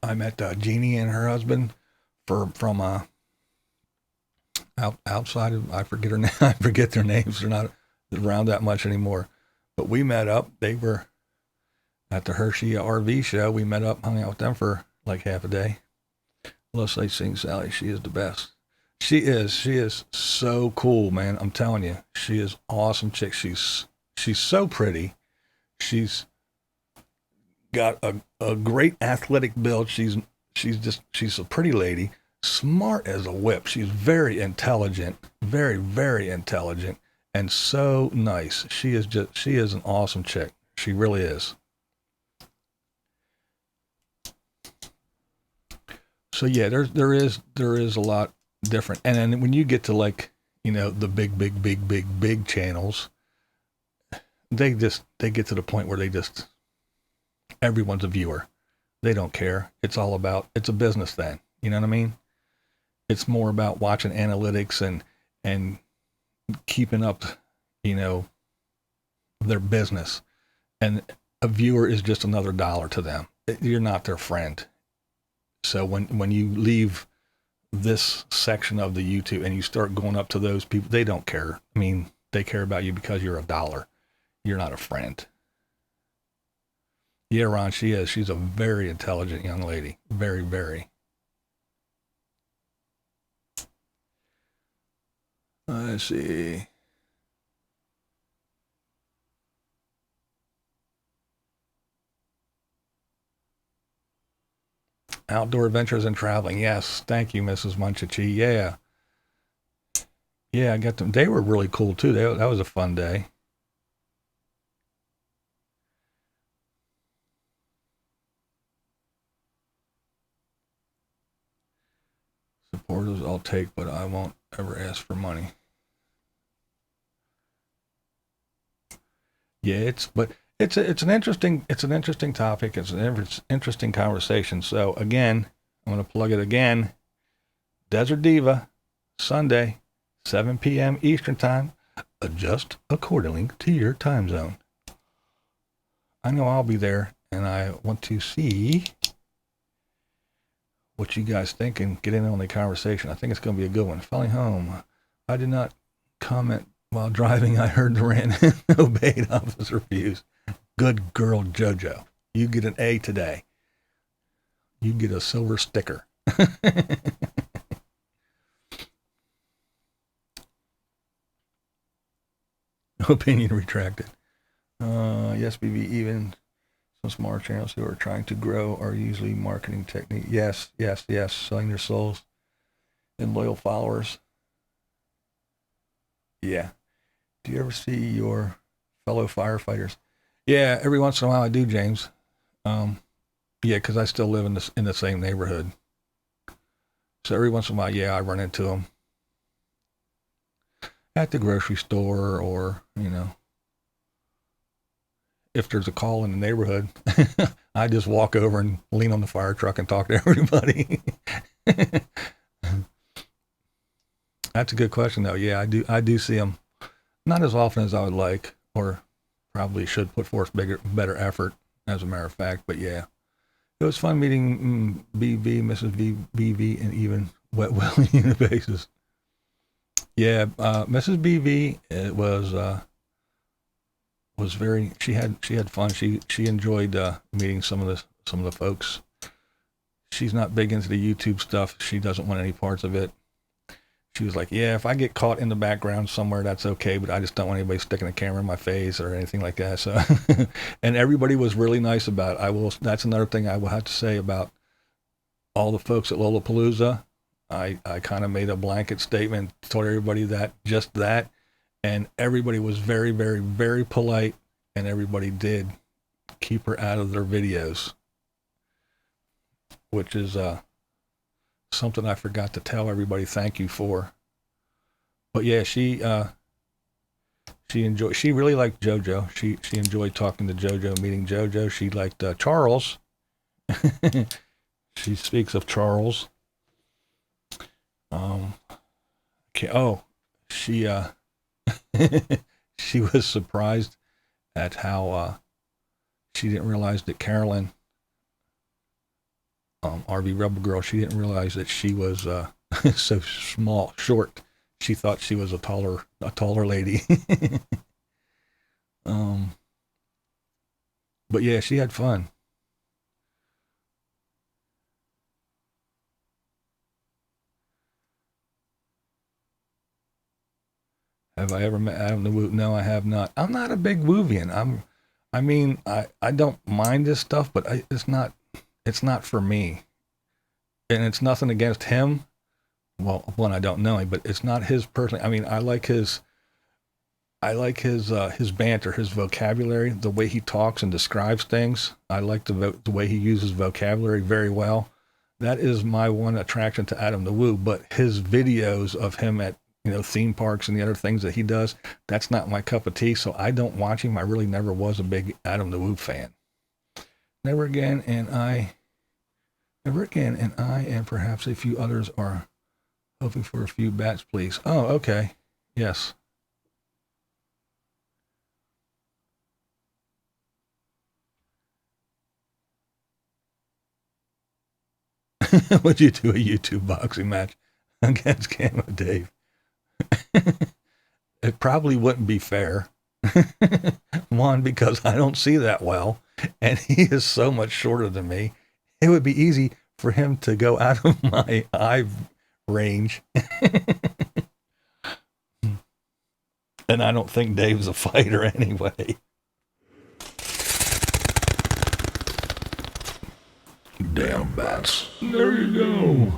I met Jeannie and her husband from outside of, I forget her name. I forget their names. They're not around that much anymore. But we met up. They were at the Hershey RV show. We met up, hung out with them for like half a day. Let's say Sing Sally. She is the best. She is so cool, man. I'm telling you, she is awesome chick. She's so pretty. She's got a great athletic build. She's a pretty lady, smart as a whip. She's very intelligent, very intelligent, and so nice. She is an awesome chick. She really is. So yeah, there is a lot different. And then when you get to, like, you know, the big channels, they get to the point where everyone's a viewer. They don't care. It's a business then. You know what I mean? It's more about watching analytics and keeping up, you know, their business. And a viewer is just another dollar to them. You're not their friend. So when you leave this section of the YouTube and you start going up to those people, they don't care. I mean, they care about you because you're a dollar. You're not a friend. Yeah, Ron, she is. She's a very intelligent young lady. Very. Let's see. Outdoor adventures and traveling. Yes. Thank you, Mrs. Munchachi. Yeah. Yeah, I got them. They were really cool too. That was a fun day. Supporters I'll take, but I won't ever ask for money. Yeah, it's an interesting topic. It's an interesting conversation. So again, I'm going to plug it again. Desert Diva, Sunday, 7 p.m. Eastern Time. Adjust accordingly to your time zone. I know I'll be there, and I want to see what you guys think and get in on the conversation. I think it's going to be a good one. Finally home. I did not comment while driving. I heard the rant and obeyed officer views. Good girl, JoJo. You get an A today. You get a silver sticker. Opinion retracted. Yes, BB, even some smaller channels who are trying to grow are usually marketing technique. Yes. Selling their souls and loyal followers. Yeah. Do you ever see your fellow firefighters? Yeah, every once in a while I do, James. Yeah, because I still live in the same neighborhood. So every once in a while, yeah, I run into them at the grocery store, or, you know, if there's a call in the neighborhood, I just walk over and lean on the fire truck and talk to everybody. That's a good question, though. Yeah, I do see them. Not as often as I would like, or probably should put forth better effort, as a matter of fact. But yeah, it was fun meeting BV, Mrs. BV, and even Wet Willie Unabassist. Yeah, Mrs. BV, it was she had fun. She enjoyed meeting some of the folks. She's not big into the YouTube stuff. She doesn't want any parts of it. She was like, yeah, if I get caught in the background somewhere, that's okay, but I just don't want anybody sticking a camera in my face or anything like that. So, and everybody was really nice about it. That's another thing I will have to say about all the folks at Lollapalooza. I kind of made a blanket statement, told everybody that, and everybody was very, very, very polite, and everybody did keep her out of their videos, which is something I forgot to tell everybody thank you for. But yeah, she really liked JoJo. She enjoyed talking to JoJo, meeting JoJo. She liked Charles. She speaks of Charles. Okay. Oh, she she was surprised at how she didn't realize that Carolyn, RV Rebel Girl, she didn't realize that she was so short. She thought she was a taller lady. But yeah, she had fun. Have I ever met Adam the Woo? No, I have not. I'm not a big Woovian. I don't mind this stuff, but it's not for me. And it's nothing against him. Well, one, I don't know him, but it's not his personally. I mean, I like his banter, his vocabulary, the way he talks and describes things. I like the way he uses vocabulary very well. That is my one attraction to Adam the Woo. But his videos of him at theme parks and the other things that he does, that's not my cup of tea, so I don't watch him. I really never was a big Adam the Woo fan. Never again, and I and perhaps a few others are hoping for a few bats, please. Oh, okay. Yes. Would you do a YouTube boxing match against Camo Dave? It probably wouldn't be fair. One, because I don't see that well, and he is so much shorter than me. It would be easy for him to go out of my eye range. And I don't think Dave's a fighter anyway. Damn bats. There you go.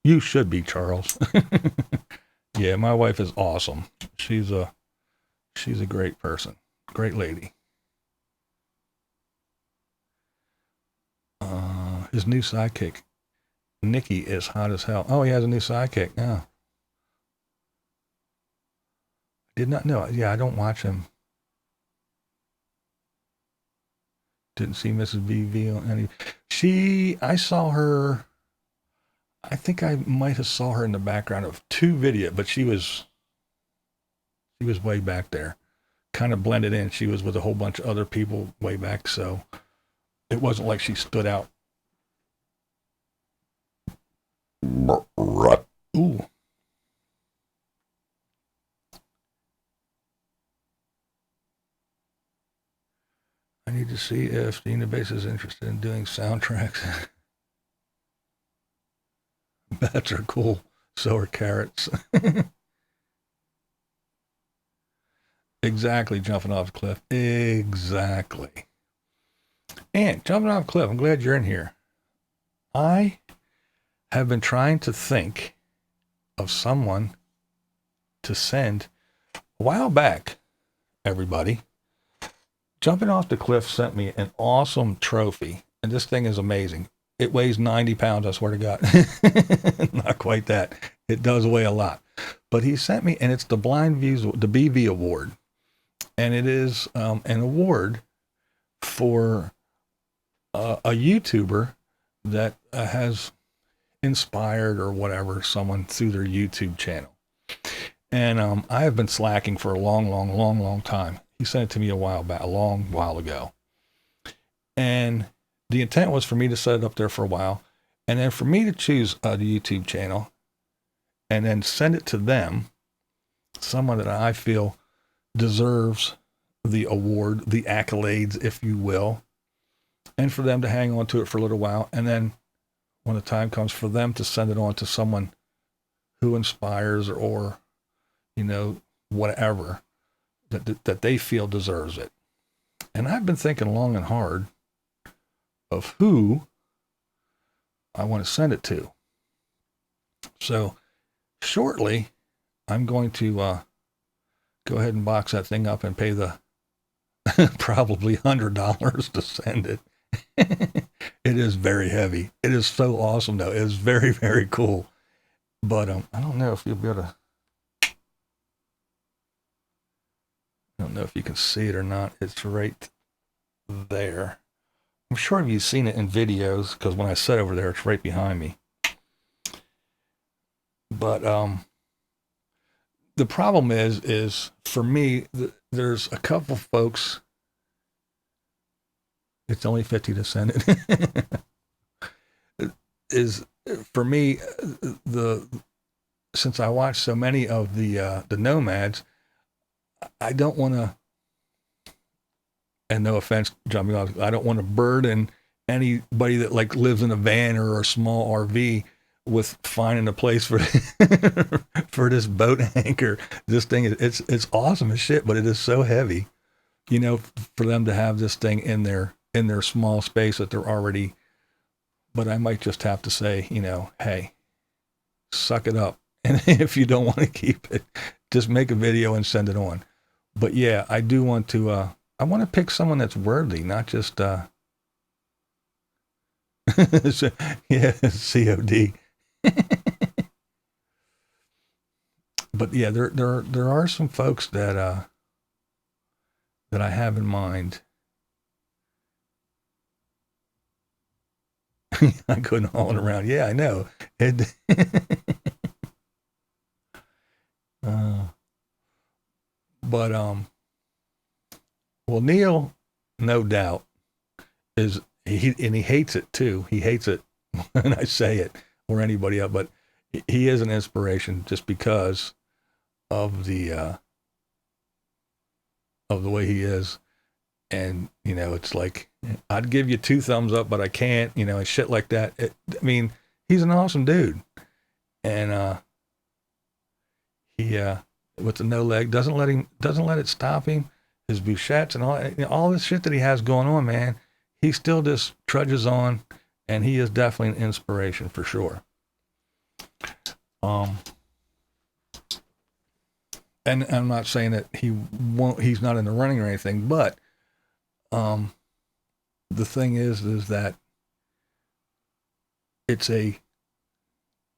You should be, Charles. Yeah, my wife is awesome. She's a great person. Great lady. His new sidekick, Nikki, is hot as hell. Oh, he has a new sidekick now. I did not know. Yeah, I don't watch him. Didn't see Mrs. BV on any. I saw her. I think I might have saw her in the background of 2 videos, but she was way back there, kind of blended in. She was with a whole bunch of other people way back, so it wasn't like she stood out. Ooh. I need to see if the Unabassist is interested in doing soundtracks. Bats are cool. So are carrots. Exactly, jumping off a cliff. Exactly. And jumping off a cliff, I'm glad you're in here. I have been trying to think of someone to send. A while back, everybody, Jumping Off the Cliff sent me an awesome trophy, and this thing is amazing. It weighs 90 pounds, I swear to God. Not quite that. It does weigh a lot. But he sent me, and it's the BlindViews, the BV Award. And it is an award for a YouTuber that has inspired or whatever someone through their YouTube channel. And I have been slacking for a long time. He sent it to me a while back, a long while ago. And the intent was for me to set it up there for a while. And then for me to choose the YouTube channel and then send it to them, someone that I feel deserves the award, the accolades, if you will, and for them to hang on to it for a little while. And then when the time comes for them to send it on to someone who inspires or whatever that they feel deserves it. And I've been thinking long and hard of who I want to send it to. So shortly, I'm going to go ahead and box that thing up and pay the probably $100 to send it. It is very heavy. It is so awesome, though. It is very, very cool. But I don't know if you'll be able to. I don't know if you can see it or not. It's right there. I'm sure you've seen it in videos because when I sit over there, it's right behind me. But the problem is for me, there's a couple folks. It's only $50 to send it. Is for me since I watch so many of the nomads, I don't want to. And no offense, jumping off, I don't want to burden anybody that like lives in a van or a small RV with finding a place for for this boat anchor. This thing it's awesome as shit, but it is so heavy. For them to have this thing in their small space that they're already. But I might just have to say, hey, suck it up. And if you don't want to keep it, just make a video and send it on. But yeah, I do want to. I want to pick someone that's worthy, not just yeah, COD. But yeah, there are some folks that I have in mind. I couldn't haul it around. Yeah, I know. But well, Neil, no doubt, he hates it too. He hates it when I say it or anybody else, but he is an inspiration just because of the way he is. And, it's like, I'd give you 2 thumbs up, but I can't, and shit like that. He's an awesome dude. And he, with the no leg, doesn't let it stop him. His bouchettes and all this shit that he has going on, man, he still just trudges on, and he is definitely an inspiration for sure. And I'm not saying that he's not in the running or anything, but the thing is that it's a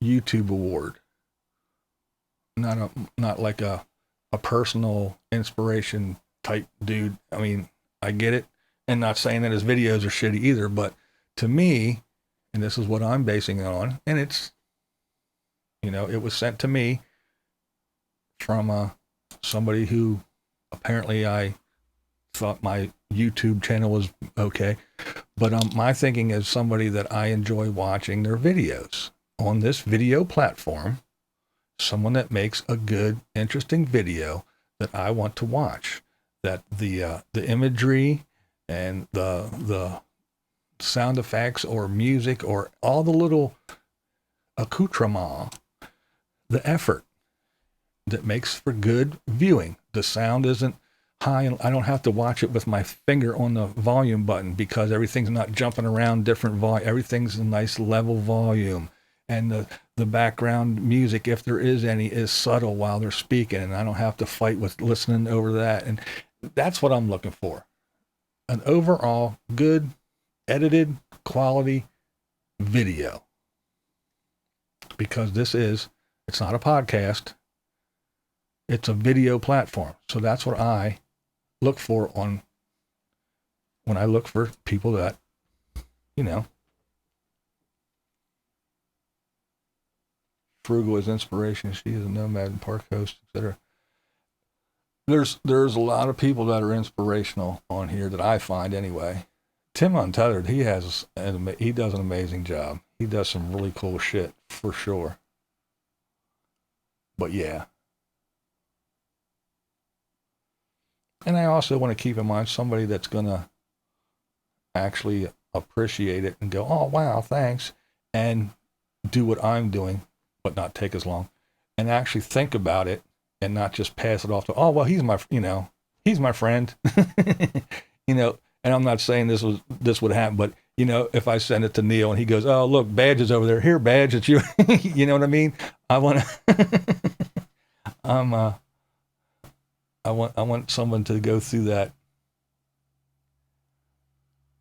YouTube award, not like a personal inspiration type dude. I get it, and not saying that his videos are shitty either, but to me, and this is what I'm basing it on, and it's, it was sent to me from somebody who apparently I thought my YouTube channel was okay, but my thinking is somebody that I enjoy watching their videos on this video platform, someone that makes a good, interesting video that I want to watch, that the imagery and the sound effects or music or all the little accoutrement, the effort that makes for good viewing. The sound isn't high, and I don't have to watch it with my finger on the volume button because everything's not jumping around different volume. Everything's a nice level volume, and the background music, if there is any, is subtle while they're speaking, and I don't have to fight with listening over that. And that's what I'm looking for. An overall good, edited, quality video. Because it's not a podcast. It's a video platform. So that's what I look for when I look for people that, frugal is inspiration. She is a nomad and park host, etc. There's a lot of people that are inspirational on here that I find anyway. Tim Untethered, he does an amazing job. He does some really cool shit for sure. But yeah. And I also want to keep in mind somebody that's going to actually appreciate it and go, oh, wow, thanks, and do what I'm doing, but not take as long, and actually think about it and not just pass it off to, oh, well, he's my friend, and I'm not saying this would happen, but, if I send it to Neil and he goes, oh, look, Badge is over there. Here, Badge, it's you. You know what I mean? I want someone to go through that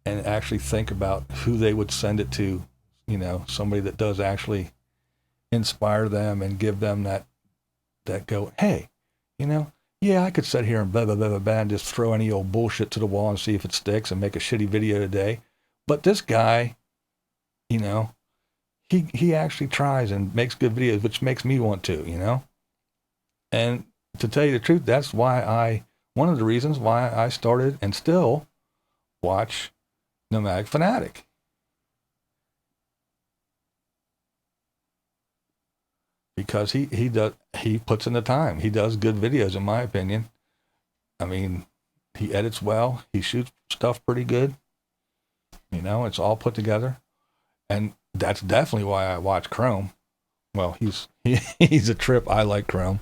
and actually think about who they would send it to, somebody that does actually inspire them and give them that go, hey, yeah, I could sit here and blah, blah, blah, blah, blah, and just throw any old bullshit to the wall and see if it sticks and make a shitty video today. But this guy, he actually tries and makes good videos, which makes me want to, And to tell you the truth, that's one of the reasons why I started and still watch Nomadic Fanatic. Because he puts in the time. He does good videos, in my opinion. I mean, he edits well. He shoots stuff pretty good. It's all put together. And that's definitely why I watch Chrome. Well, he's a trip. I like Chrome.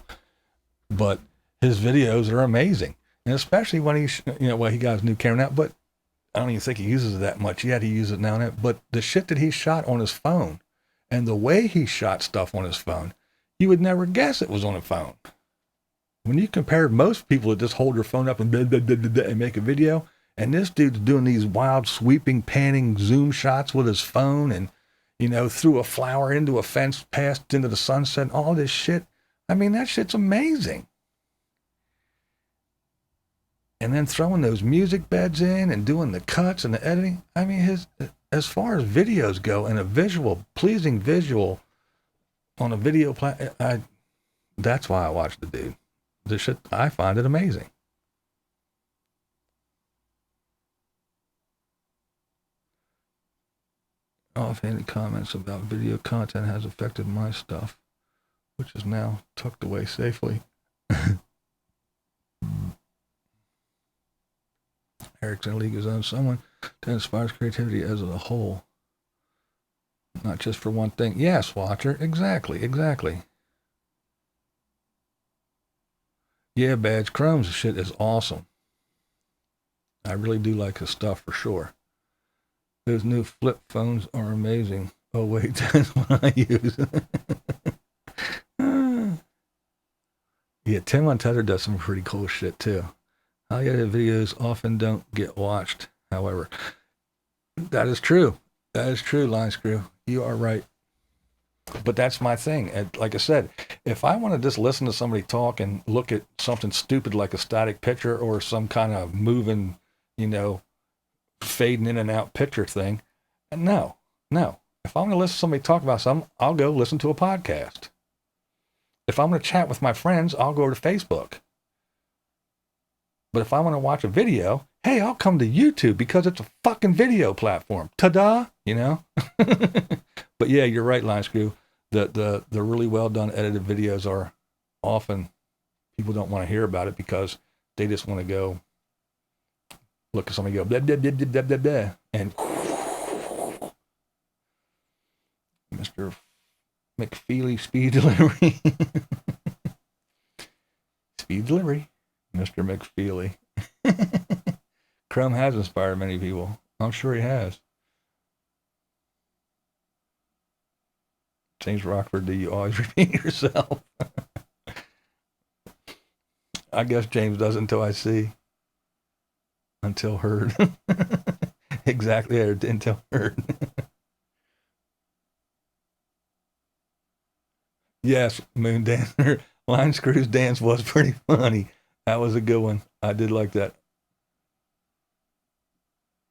But his videos are amazing. And especially when he got his new camera now, but I don't even think he uses it that much yet. He uses it now and then. But the shit that he shot on his phone and the way he shot stuff on his phone, you would never guess it was on a phone. When you compare most people that just hold their phone up and blah, blah, blah, blah, blah, and make a video, and this dude's doing these wild sweeping, panning zoom shots with his phone and, threw a flower into a fence, passed into the sunset, and all this shit. I mean, that shit's amazing. And then throwing those music beds in and doing the cuts and the editing. I mean, as far as videos go and a pleasing visual on a video that's why I watch the dude. The shit, I find it amazing. Offhanded comments about video content has affected my stuff, which is now tucked away safely. Eric's in a league of his own. Someone that inspires creativity as a whole, not just for one thing. Yes, Watcher. Exactly. Yeah, Badge. Chrome's shit is awesome. I really do like his stuff for sure. Those new flip phones are amazing. Oh, wait, that's what I use. Yeah, Tim Untethered does some pretty cool shit, too. High edit videos often don't get watched, however. That is true. Line Screw. You are right. But that's my thing. And like I said, if I want to just listen to somebody talk and look at something stupid like a static picture or some kind of moving, fading in and out picture thing, no. If I'm going to listen to somebody talk about something, I'll go listen to a podcast. If I'm going to chat with my friends, I'll go to Facebook. But if I want to watch a video, hey, I'll come to YouTube because it's a fucking video platform. Ta-da, But yeah, you're right, Line Screw. The really well done edited videos are often, people don't want to hear about it because they just want to go look at somebody go blah, blah, blah, blah, blah, blah, and Mr. McFeely speed delivery. Speed delivery, Mr. McFeely. Chrome has inspired many people. I'm sure he has. James Rockford, do you always repeat yourself? I guess James does until I see. Until heard. Exactly, until heard. Yes, Moon Dancer. Line Screw's dance was pretty funny. That was a good one. I did like that.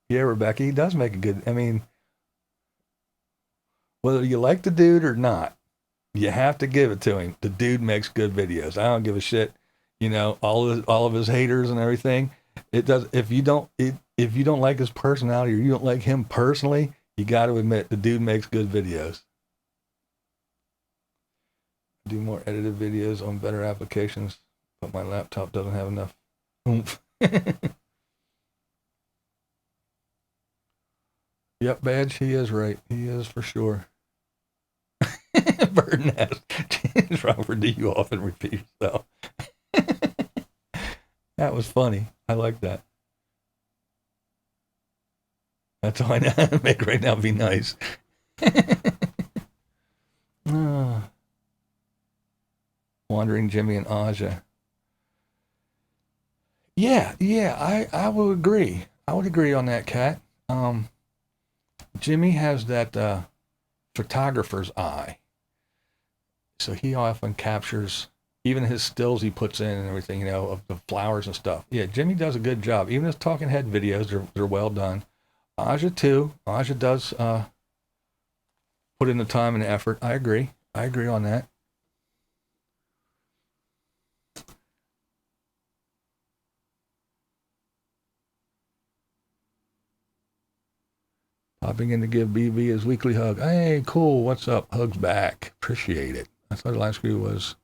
Yeah, Rebecca, he does make a good, whether you like the dude or not, you have to give it to him. The dude makes good videos. I don't give a shit. All of his haters and everything. It does. If you don't like his personality or you don't like him personally, You got to admit, the dude makes good videos. Do more edited videos on better applications, but my laptop doesn't have enough oomph. Yep, Badge, he is right. He is for sure. Bird nest. James Robert, do you often repeat yourself? That was funny. I like that. That's all I know how to make right now. Be nice. Wandering Jimmy and Aja. Yeah, I would agree. I would agree on that, Cat. Jimmy has that photographer's eye. So he often captures even his stills he puts in and everything, of the flowers and stuff. Yeah, Jimmy does a good job. Even his talking head videos, they're well done. Aja too. Aja does put in the time and effort. I agree on that. Popping in to give BB his weekly hug. Hey, cool. What's up? Hugs back. Appreciate it. I thought the last screw was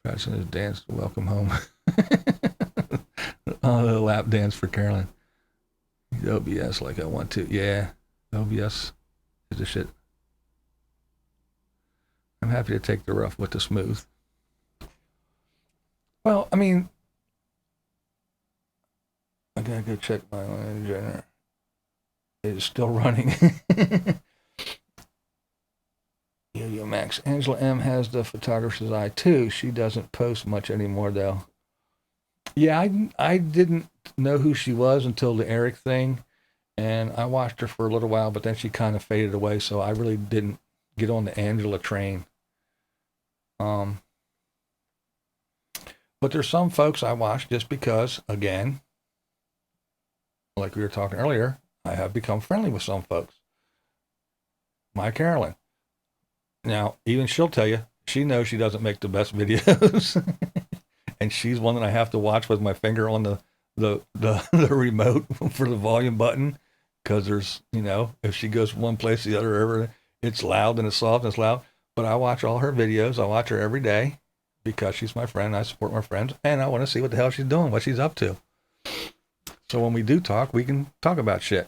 practicing his dance to welcome home. The lap dance for Carolyn. OBS like I want to. Yeah, OBS is the shit. I'm happy to take the rough with the smooth. Well, I mean, I gotta go check my generator. It is still running. Yo Max. Angela M has the photographer's eye too. She doesn't post much anymore though. Yeah, I didn't know who she was until the Eric thing, and I watched her for a little while, but then she kind of faded away, so I really didn't get on the Angela train. But there's some folks I watch just because, again, like we were talking earlier, I have become friendly with some folks. My Carolyn. Now, even she'll tell you, she knows she doesn't make the best videos. And she's one that I have to watch with my finger on the remote for the volume button. Because there's, if she goes from one place to the other, it's loud and it's soft and it's loud. But I watch all her videos. I watch her every day because she's my friend. I support my friends. And I want to see what the hell she's doing, what she's up to. So when we do talk, we can talk about shit.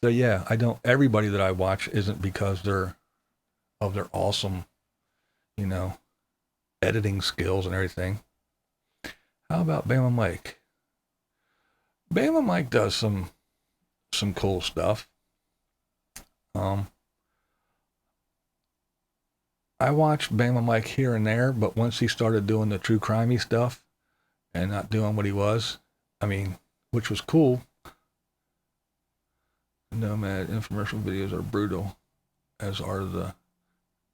So yeah, everybody that I watch isn't because they're of their awesome, editing skills and everything. How about Bama Mike? Bama Mike does some cool stuff. I watched Bama Mike here and there, but once he started doing the true crimey stuff and not doing what he was, which was cool. Nomad infomercial videos are brutal, as are the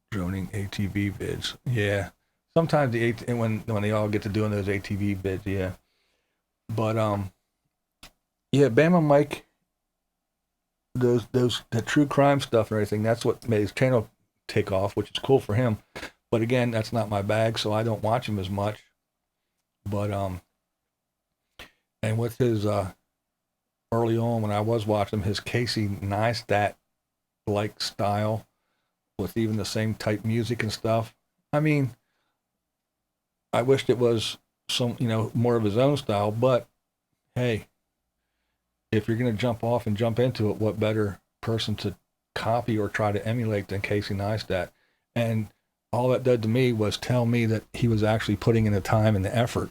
droning ATV vids. Yeah, sometimes when they all get to doing those ATV vids, yeah. But yeah, Bama Mike, the true crime stuff and everything. That's what made his channel take off, which is cool for him. But again, that's not my bag, so I don't watch him as much. But and with his early on when I was watching him, his Casey Neistat like style with even the same type music and stuff. I wished it was some, more of his own style, but hey, if you're going to jump off and jump into it, what better person to copy or try to emulate than Casey Neistat? And all that did to me was tell me that he was actually putting in the time and the effort.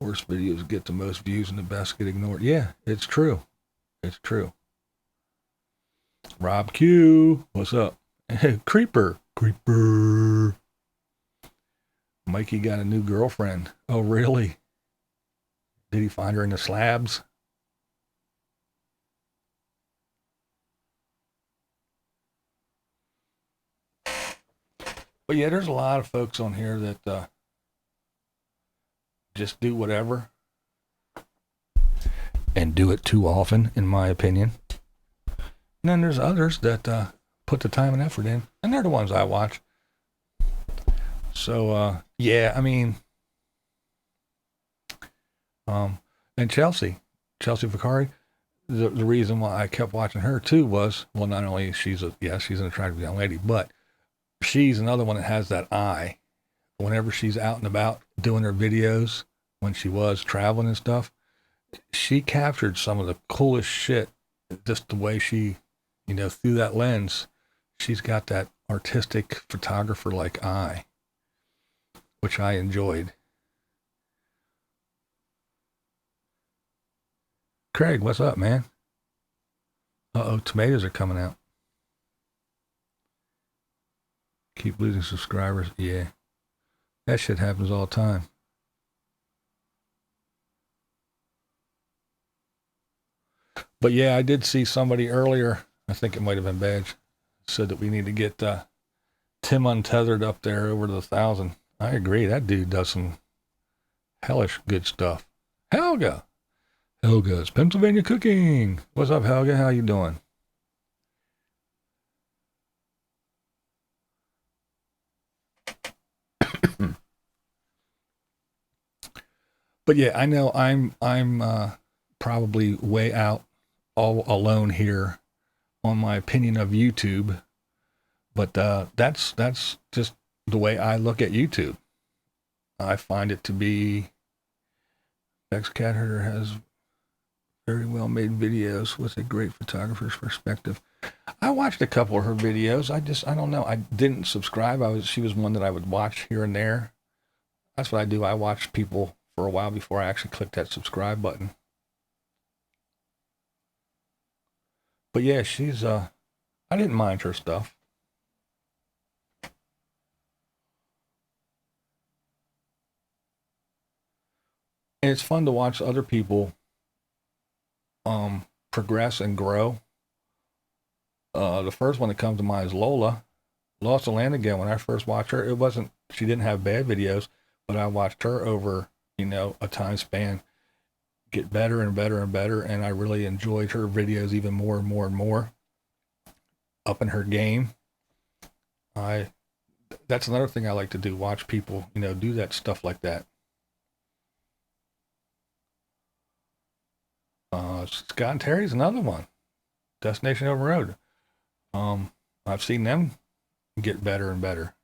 Worst videos get the most views and the best get ignored. Yeah, it's true. It's true. Rob Q, what's up? Creeper. Mikey got a new girlfriend. Oh, really? Did he find her in the slabs? But yeah, there's a lot of folks on here that just do whatever and do it too often, in my opinion. And then there's others that put the time and effort in, and they're the ones I watch. So yeah, and Chelsea, Chelsea Vicari, the reason why I kept watching her too was, well, not only she's an attractive young lady, but she's another one that has that eye. Whenever she's out and about doing her videos, when she was traveling and stuff, she captured some of the coolest shit. Just the way she, through that lens, she's got that artistic photographer-like eye, which I enjoyed. Craig, what's up, man? Uh-oh, tomatoes are coming out. Keep losing subscribers. Yeah. That shit happens all the time. But yeah, I did see somebody earlier, I think it might have been Badge, said that we need to get Tim Untethered up there over to 1,000. I agree. That dude does some hellish good stuff. Helga's Pennsylvania Cooking. What's up, Helga? How you doing? But yeah, I know I'm probably way out all alone here on my opinion of YouTube, but that's just the way I look at YouTube. I find it to be, Bex Cat Herder has very well made videos with a great photographer's perspective. I watched a couple of her videos. I don't know. I didn't subscribe. She was one that I would watch here and there. That's what I do. I watch people for a while before I actually click that subscribe button. But yeah, she's I didn't mind her stuff. And it's fun to watch other people progress and grow. The first one that comes to mind is Lola. Lost the Land Again. When I first watched her, she didn't have bad videos, but I watched her over, a time span get better and better and better, and I really enjoyed her videos even more and more and more. Up in her game. That's another thing I like to do, watch people, do that stuff like that. Scott and Terry's another one. Destination Overroad. I've seen them get better and better.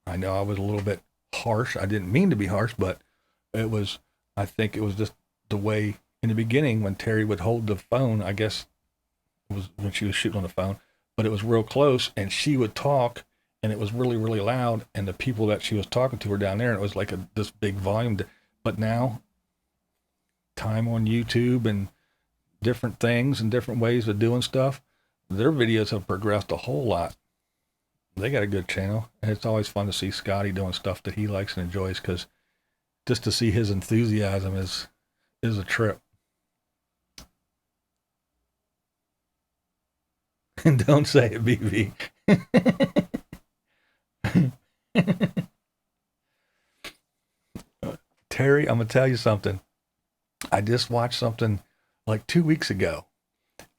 I know I was a little bit harsh. I didn't mean to be harsh, but I think it was just the way in the beginning when Terry would hold the phone, I guess it was when she was shooting on the phone, but it was real close and she would talk and it was really, really loud. And the people that she was talking to were down there and it was like this big volume. But now, time on YouTube and different things and different ways of doing stuff, their videos have progressed a whole lot. They got a good channel, and it's always fun to see Scotty doing stuff that he likes and enjoys, because just to see his enthusiasm is a trip. And don't say it, BB. Terry, I'm gonna tell you something. I just watched something like 2 weeks ago,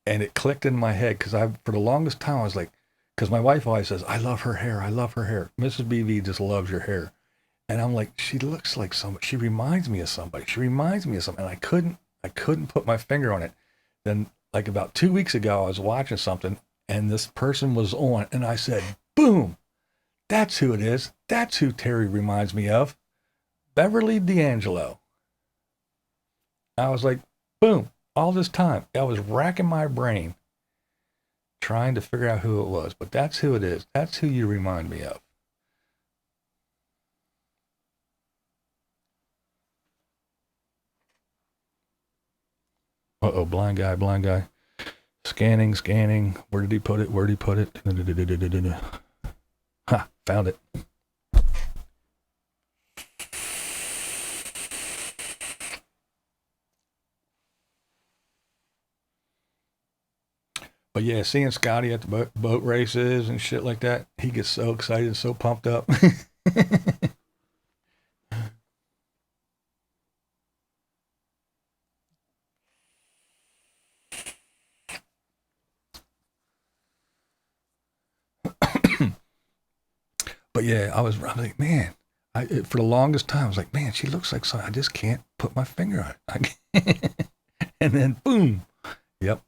and it clicked in my head, because for the longest time I was like, because my wife always says, I love her hair. Mrs. BV just loves your hair. And I'm like, she looks like somebody. She reminds me of somebody. And I couldn't put my finger on it. Then like about 2 weeks ago, I was watching something and this person was on and I said, boom, that's who it is. That's who Terry reminds me of. Beverly D'Angelo. I was like, boom, all this time. I was racking my brain trying to figure out who it was, but that's who it is. That's who you remind me of. Uh-oh, blind guy. Scanning. Where did he put it? Ha, found it. But yeah, seeing Scotty at the boat races and shit like that, he gets so excited and so pumped up. But yeah, I was like, man, for the longest time, I was like, man, she looks like something. I just can't put my finger on it. and then boom. Yep.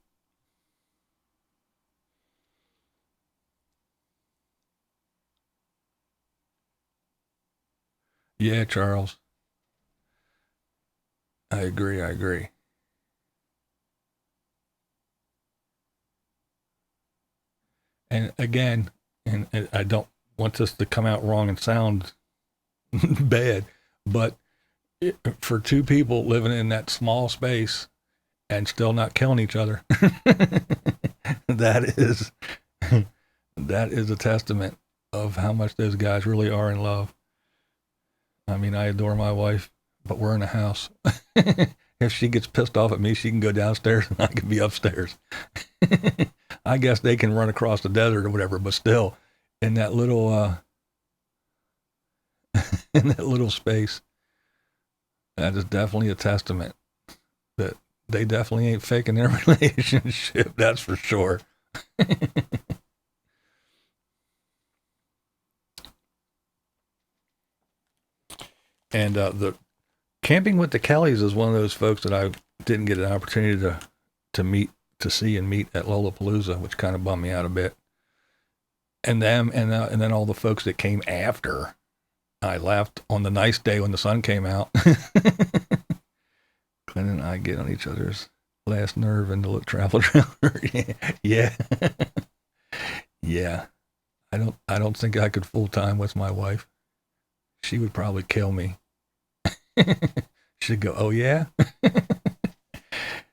Yeah, Charles. I agree. And again, and I don't want this to come out wrong and sound bad, but for two people living in that small space and still not killing each other, that is a testament of how much those guys really are in love. I mean, I adore my wife, but we're in a house. If she gets pissed off at me, she can go downstairs and I can be upstairs. I guess they can run across the desert or whatever, but still, in that little in that little space, that is definitely a testament that they definitely ain't faking their relationship. That's for sure. And the Camping with the Kellys is one of those folks that I didn't get an opportunity to see and meet at Lollapalooza, which kind of bummed me out a bit. And them, and then all the folks that came after I left on the nice day when the sun came out. Glenn and I get on each other's last nerve in the travel trailer. Yeah. Yeah. I don't think I could full time with my wife. She would probably kill me. She'd go, oh yeah?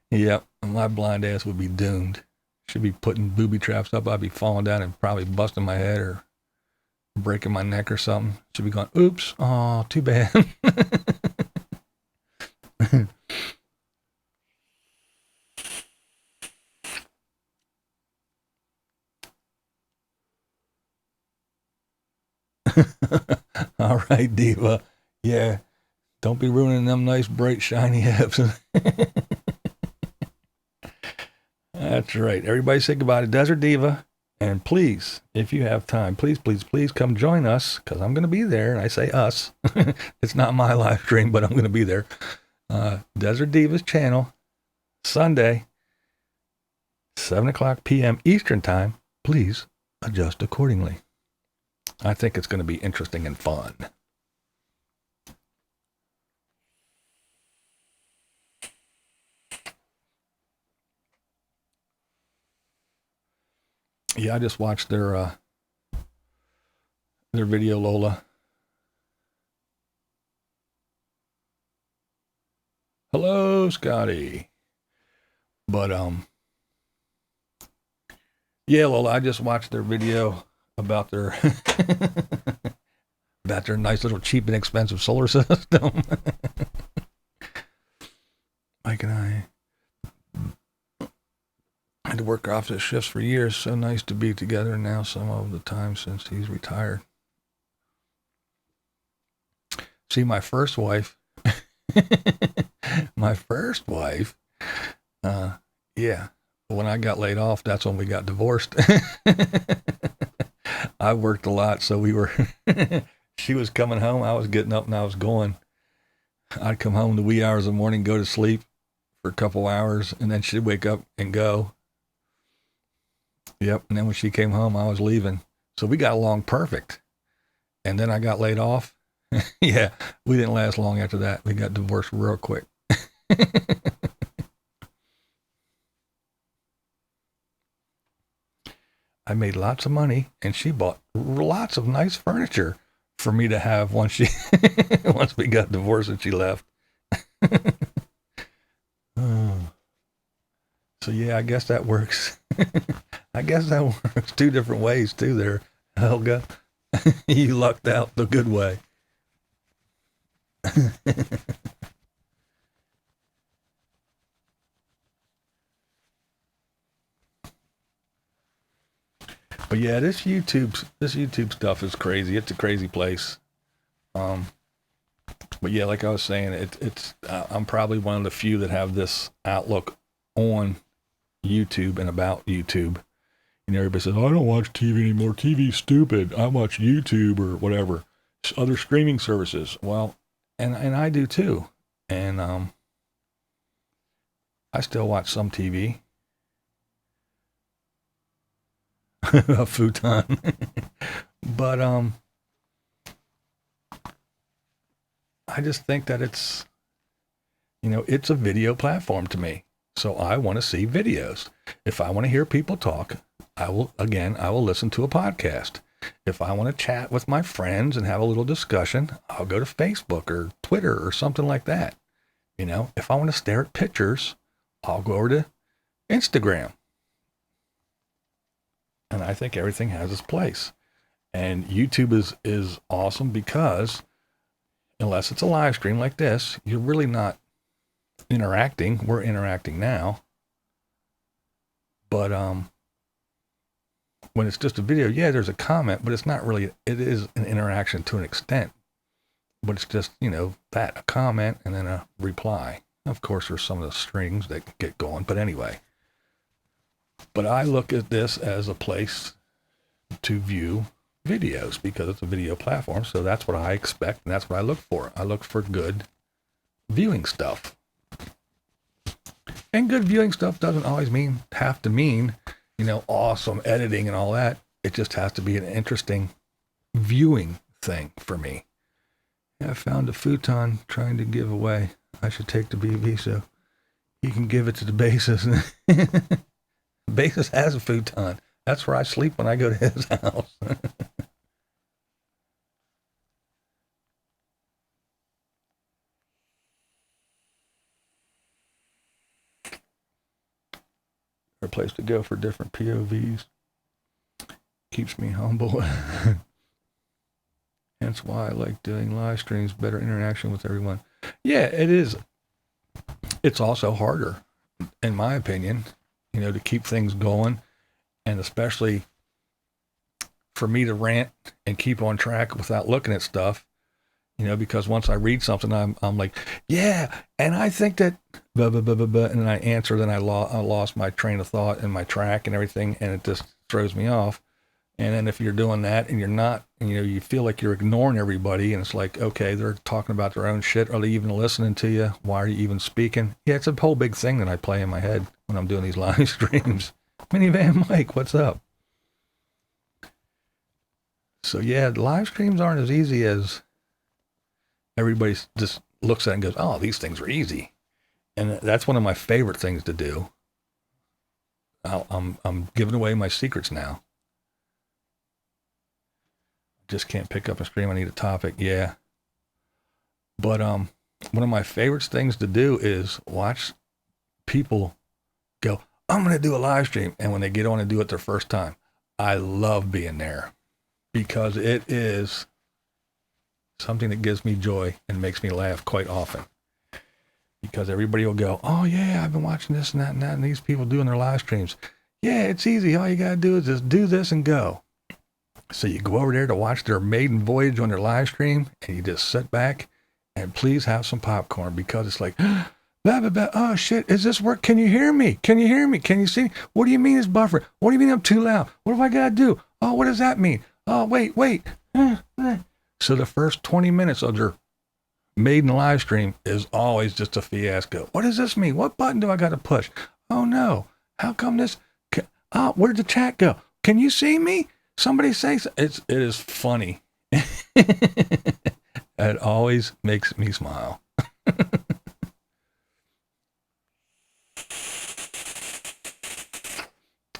Yep, my blind ass would be doomed. She'd be putting booby traps up. I'd be falling down and probably busting my head or breaking my neck or something. She'd be going, oops, oh, too bad. All right, Diva. Yeah, don't be ruining them nice, bright, shiny hips. That's right. Everybody say goodbye to Desert Diva. And please, if you have time, please come join us, because I'm going to be there. And I say us. It's not my live stream, but I'm going to be there. Desert Diva's channel, Sunday, 7:00 p.m. Eastern Time. Please adjust accordingly. I think it's going to be interesting and fun. Yeah, I just watched their video, Lola. Hello, Scotty. But yeah, Lola, I just watched their video about their about their nice little cheap and expensive solar system. Mike and I had to work office shifts for years. So nice to be together now some of the time since he's retired. See, my first wife, yeah, when I got laid off, that's when we got divorced. I worked a lot, so we were, she was coming home, I was getting up and I was going. I'd come home the wee hours of the morning, go to sleep for a couple hours, and then she'd wake up and go. Yep, and then when she came home, I was leaving. So we got along perfect. And then I got laid off. Yeah, we didn't last long after that. We got divorced real quick. I made lots of money, and she bought lots of nice furniture for me to have once we got divorced and she left. So yeah, I guess that works. I guess that works two different ways too there, Helga. You lucked out the good way. But yeah, this YouTube stuff is crazy. It's a crazy place. But yeah, like I was saying, it's I'm probably one of the few that have this outlook on YouTube and about YouTube. And everybody says, oh, I don't watch TV anymore. TV's stupid. I watch YouTube or whatever, other streaming services. Well, and I do too. And I still watch some TV. A futon. But I just think that it's a video platform to me. So I want to see videos. If I want to hear people talk, I will listen to a podcast. If I want to chat with my friends and have a little discussion, I'll go to Facebook or Twitter or something like that. If I want to stare at pictures, I'll go over to Instagram. And I think everything has its place. And YouTube is awesome because unless it's a live stream like this, you're really not interacting. We're interacting now. But when it's just a video, yeah, there's a comment, but it's not really, it is an interaction to an extent. But it's just, a comment and then a reply. Of course, there's some of the strings that get going, but anyway. But I look at this as a place to view videos because it's a video platform. So that's what I expect, and that's what I look for. I look for good viewing stuff. And good viewing stuff doesn't always have to mean, awesome editing and all that. It just has to be an interesting viewing thing for me. I found a futon trying to give away. I should take the BB so he can give it to the bassist. Bassist has a futon. That's where I sleep when I go to his house. A place to go for different POVs. Keeps me humble. Hence why I like doing live streams, better interaction with everyone. Yeah, it is. It's also harder, in my opinion, to keep things going. And especially for me to rant and keep on track without looking at stuff, because once I read something, I'm like, yeah, and I think that, blah, blah, blah, blah, blah, and then I answer, then I lost my train of thought and my track and everything, and it just throws me off. And then if you're doing that and you're not, you feel like you're ignoring everybody, and it's like, okay, they're talking about their own shit. Are they even listening to you? Why are you even speaking? Yeah, it's a whole big thing that I play in my head when I'm doing these live streams. Minivan Mike, what's up? So yeah, live streams aren't as easy as everybody just looks at it and goes, oh, these things are easy. And that's one of my favorite things to do. I'm giving away my secrets now. Just can't pick up a stream. I need a topic. Yeah. But one of my favorite things to do is watch people go, I'm going to do a live stream. And when they get on and do it their first time, I love being there because it is something that gives me joy and makes me laugh quite often. Because everybody will go, oh yeah, I've been watching this and that and that, and these people doing their live streams. Yeah, it's easy. All you got to do is just do this and go. So you go over there to watch their maiden voyage on their live stream, and you just sit back and please have some popcorn because it's like, blah, blah, blah. Oh shit, is this work? Can you hear me? Can you hear me? Can you see me? What do you mean it's buffering? What do you mean I'm too loud? What have I got to do? Oh, what does that mean? Oh, wait. So the first 20 minutes of their maiden live stream is always just a fiasco. What does this mean? What button do I got to push? Oh no, how come this? Oh, where'd the chat go? Can you see me? Somebody say so. It is funny. It always makes me smile.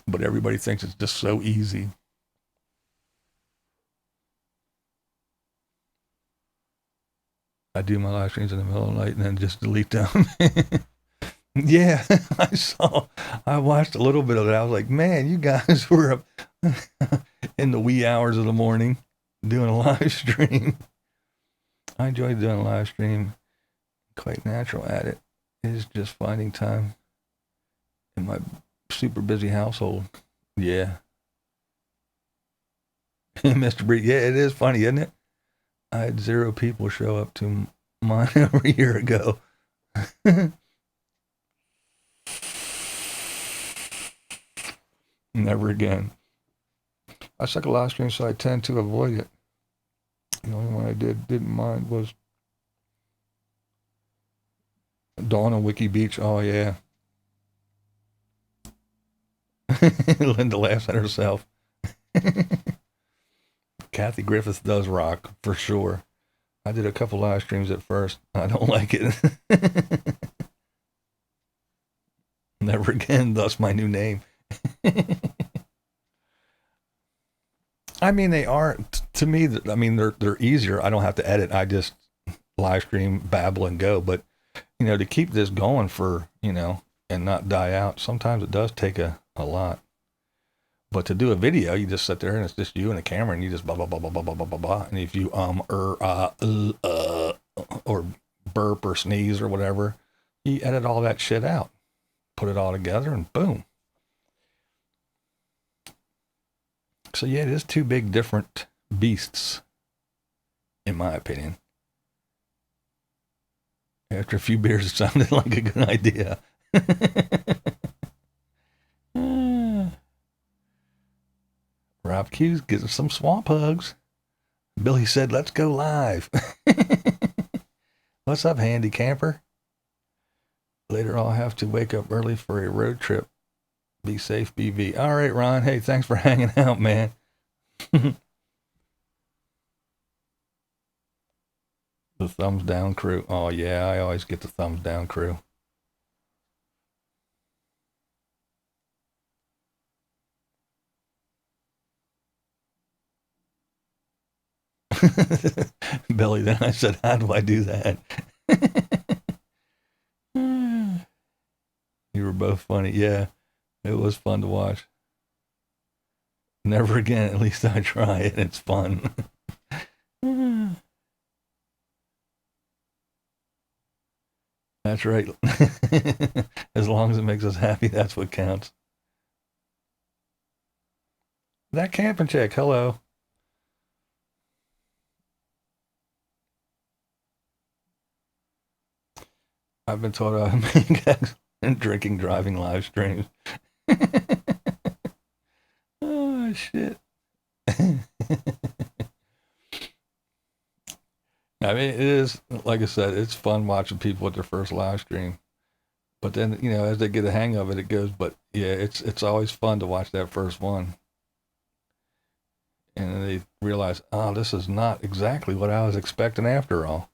But everybody thinks it's just so easy. I do my live streams in the middle of the night and then just delete them. Yeah, I watched a little bit of it. I was like, man, you guys were up in the wee hours of the morning doing a live stream. I enjoy doing a live stream. Quite natural at it. It is just finding time in my super busy household. Yeah. Mr. Breed, yeah, it is funny, isn't it? I had 0 people show up to mine over a year ago. Never again. I suck at live streams, so I tend to avoid it. The only one I didn't mind was Dawn on Wiki Beach. Oh yeah. Linda laughs at herself. Kathy Griffith does rock, for sure. I did a couple live streams at first. I don't like it. Never again, thus my new name. I mean, they are, to me, I mean, they're easier. I don't have to edit. I just live stream, babble, and go. But, you know, to keep this going for, you know, and not die out, sometimes it does take a lot. But to do a video, you just sit there and it's just you and the camera and you just blah, blah, blah, blah, blah, blah, blah, blah, blah. And if you, or burp or sneeze or whatever, you edit all that shit out, put it all together and boom. So yeah, it is two big different beasts, in my opinion. After a few beers, it sounded like a good idea. Rob Hughes gives some swamp hugs. Billy said, let's go live. What's up, handy camper? Later I'll have to wake up early for a road trip. Be safe, BV. All right, Ron. Hey, thanks for hanging out, man. The thumbs down crew. Oh, yeah, I always get the thumbs down crew. Billy, then I said, how do I do that? You were both funny. Yeah, it was fun to watch. Never again. At least I try it. It's fun. That's right. As long as it makes us happy, that's what counts. That camping chick, hello. I've been taught how to make excellent drinking, driving live streams. Oh, shit. I mean, it is, like I said, it's fun watching people at their first live stream. But then, you know, as they get a hang of it, it goes. But yeah, it's always fun to watch that first one. And then they realize, oh, this is not exactly what I was expecting after all.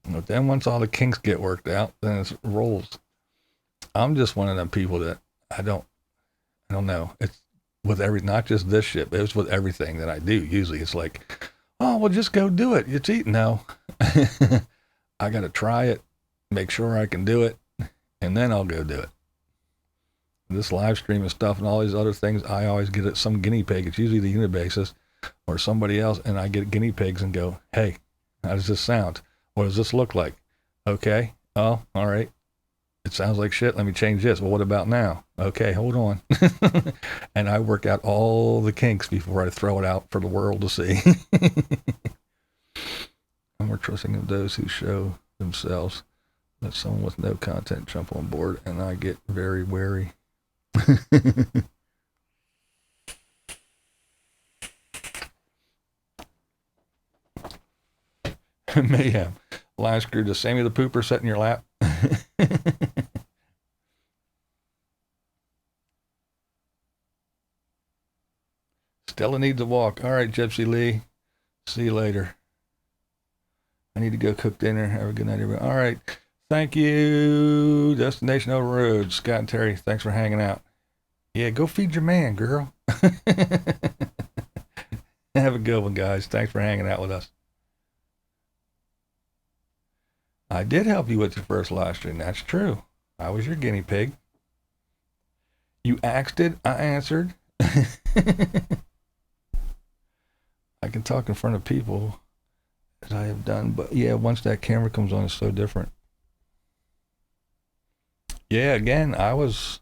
But then once all the kinks get worked out, then it rolls. I'm just one of them people that I don't know. It's with not just this shit, but it's with everything that I do. Usually it's like, oh, well, just go do it. It's eating now. I got to try it, make sure I can do it, and then I'll go do it. This live streaming stuff and all these other things, I always get it some guinea pig. It's usually the Unabassist or somebody else, and I get guinea pigs and go, hey, how does this sound? What does this look like? Okay. Oh, all right. It sounds like shit. Let me change this. Well, what about now? Okay, hold on. And I work out all the kinks before I throw it out for the world to see. I'm more trusting of those who show themselves. Let someone with no content jump on board, and I get very wary. Mayhem. Line screw, does Sammy the Pooper sit in your lap? Stella needs a walk. All right, Gypsy Lee. See you later. I need to go cook dinner. Have a good night, everybody. All right. Thank you. Destination Overroad. Scott and Terry, thanks for hanging out. Yeah, go feed your man, girl. Have a good one, guys. Thanks for hanging out with us. I did help you with your first live stream. That's true. I was your guinea pig. You asked it. I answered. I can talk in front of people as I have done, but yeah, once that camera comes on, it's so different. Yeah, again, I was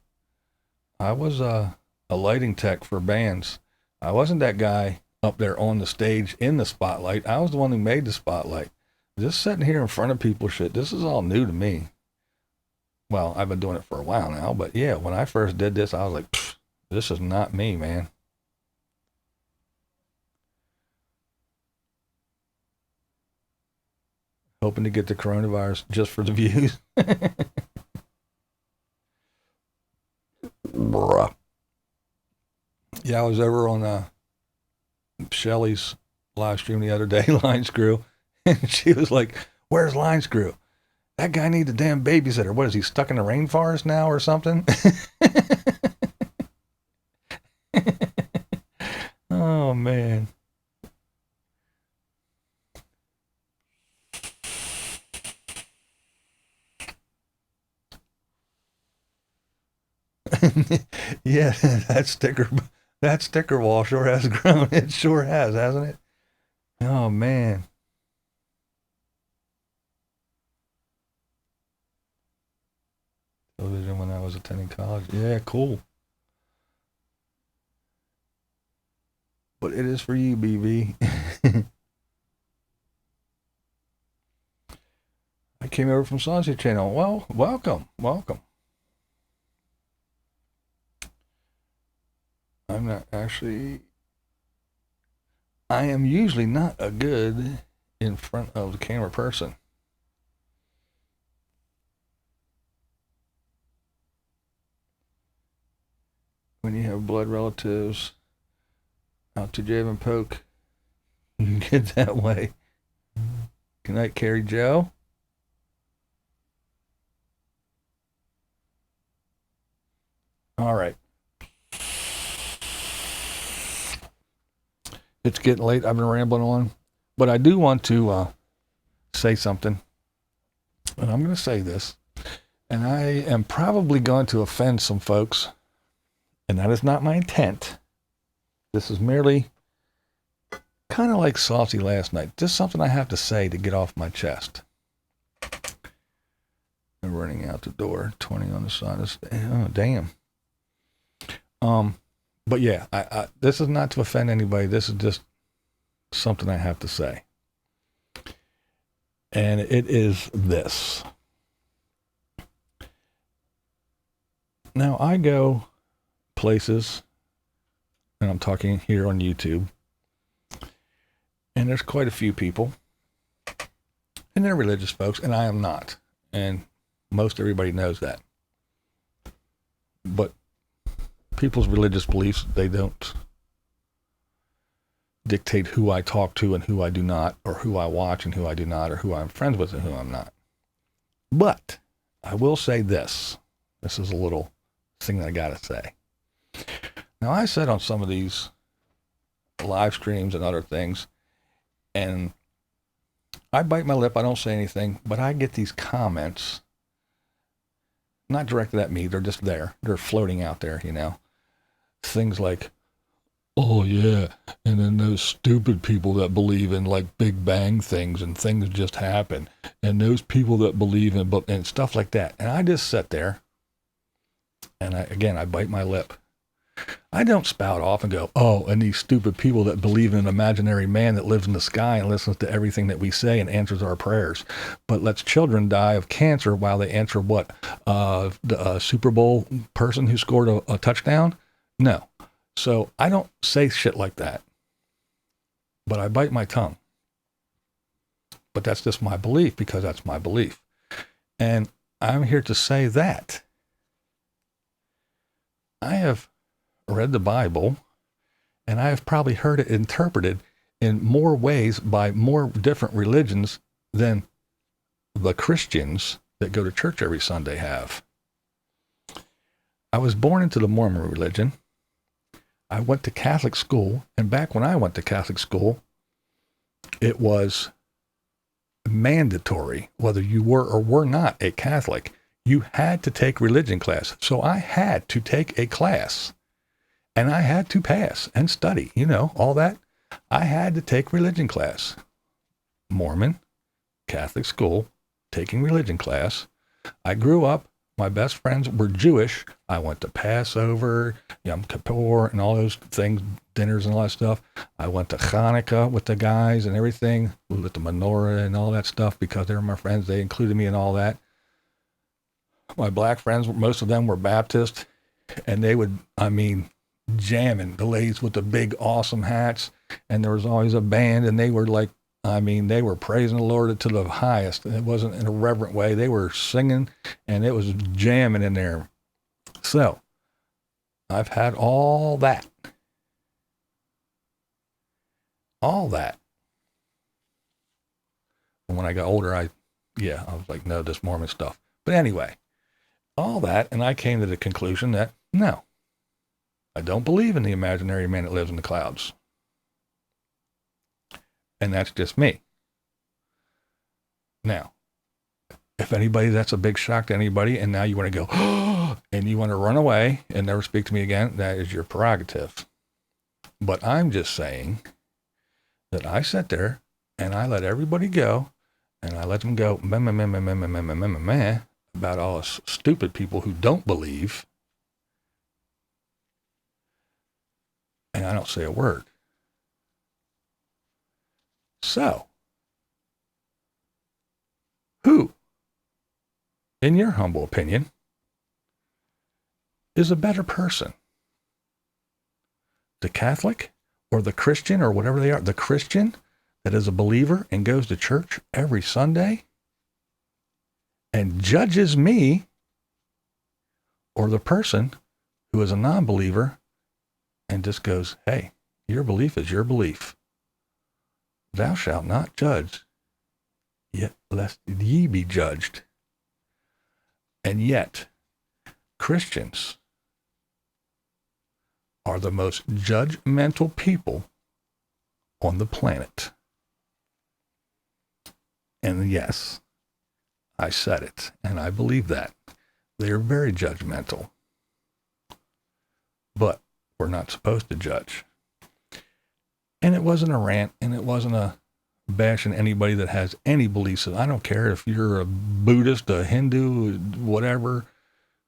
a lighting tech for bands. I wasn't that guy up there on the stage in the spotlight. I was the one who made the spotlight. Just sitting here in front of people, shit, this is all new to me. Well, I've been doing it for a while now, but yeah, when I first did this, I was like, this is not me, man. Hoping to get the coronavirus just for the views. Yeah, I was over on Shelly's live stream the other day, Line Screw, and she was like, "Where's Line Screw? That guy needs a damn babysitter. What is he, stuck in the rainforest now or something?" Oh man. Yeah, that sticker wall sure has grown. It sure has, hasn't it? Oh man. Television when I was attending college. Yeah, cool. But it is for you, BB. I came over from Sausage Channel. Well, welcome. I'm not actually. I am usually not a good in front of the camera person. When you have blood relatives out to jab and poke, you can get that way. Good night, Carrie Joe. All right. It's getting late. I've been rambling on, but I do want to say something, and I'm going to say this, and I am probably going to offend some folks, and that is not my intent. This is merely kind of like Saucy last night. Just something I have to say to get off my chest. I'm running out the door. 20 on the side of the... Oh, damn. But yeah, I this is not to offend anybody. This is just something I have to say. And it is this. Now, I go places, and I'm talking here on YouTube, and there's quite a few people, and they're religious folks, and I am not. And most everybody knows that. But people's religious beliefs, they don't dictate who I talk to and who I do not, or who I watch and who I do not, or who I'm friends with and who I'm not. But I will say this. This is a little thing that I got to say. Now, I said on some of these live streams and other things, and I bite my lip, I don't say anything, but I get these comments, not directed at me, they're just there. They're floating out there, you know. Things like, "Oh yeah, and then those stupid people that believe in like Big Bang things and things just happen, and those people that believe in and stuff like that." And I just sit there, and I bite my lip. I don't spout off and go, "Oh, and these stupid people that believe in an imaginary man that lives in the sky and listens to everything that we say and answers our prayers, but lets children die of cancer while they answer what, the Super Bowl person who scored a touchdown." No. So I don't say shit like that, but I bite my tongue. But that's just my belief, because that's my belief. And I'm here to say that I have read the Bible, and I have probably heard it interpreted in more ways by more different religions than the Christians that go to church every Sunday have. I was born into the Mormon religion. I went to Catholic school, and back when I went to Catholic school, it was mandatory, whether you were or were not a Catholic, you had to take religion class. So I had to take a class, and I had to pass and study, you know, all that. I had to take religion class. Mormon, Catholic school, taking religion class. I grew up. My best friends were Jewish. I went to Passover, Yom Kippur, and all those things, dinners and all that stuff. I went to Hanukkah with the guys and everything. We lit the menorah and all that stuff because they were my friends. They included me in all that. My black friends, most of them were Baptist, and they would, jamming, the ladies with the big, awesome hats, and there was always a band, and they were like, they were praising the Lord to the highest. It wasn't in a reverent way. They were singing, and it was jamming in there. So, I've had all that. all that. And when I got older, I was like, no, this Mormon stuff. But anyway, all that, and I came to the conclusion that, no, I don't believe in the imaginary man that lives in the clouds. And that's just me. Now, if anybody, that's a big shock to anybody, and now you want to go, oh, and you want to run away and never speak to me again, that is your prerogative. But I'm just saying that I sit there and I let everybody go, and I let them go about all us stupid people who don't believe, and I don't say a word. So, who, in your humble opinion, is a better person? The Catholic or the Christian or whatever they are? The Christian that is a believer and goes to church every Sunday and judges me, or the person who is a non-believer and just goes, hey, your belief is your belief. Thou shalt not judge, yet lest ye be judged. And yet, Christians are the most judgmental people on the planet. And yes, I said it, and I believe that. They are very judgmental. But we're not supposed to judge. And it wasn't a rant, and it wasn't a bashing anybody that has any beliefs. I don't care if you're a Buddhist, a Hindu, whatever,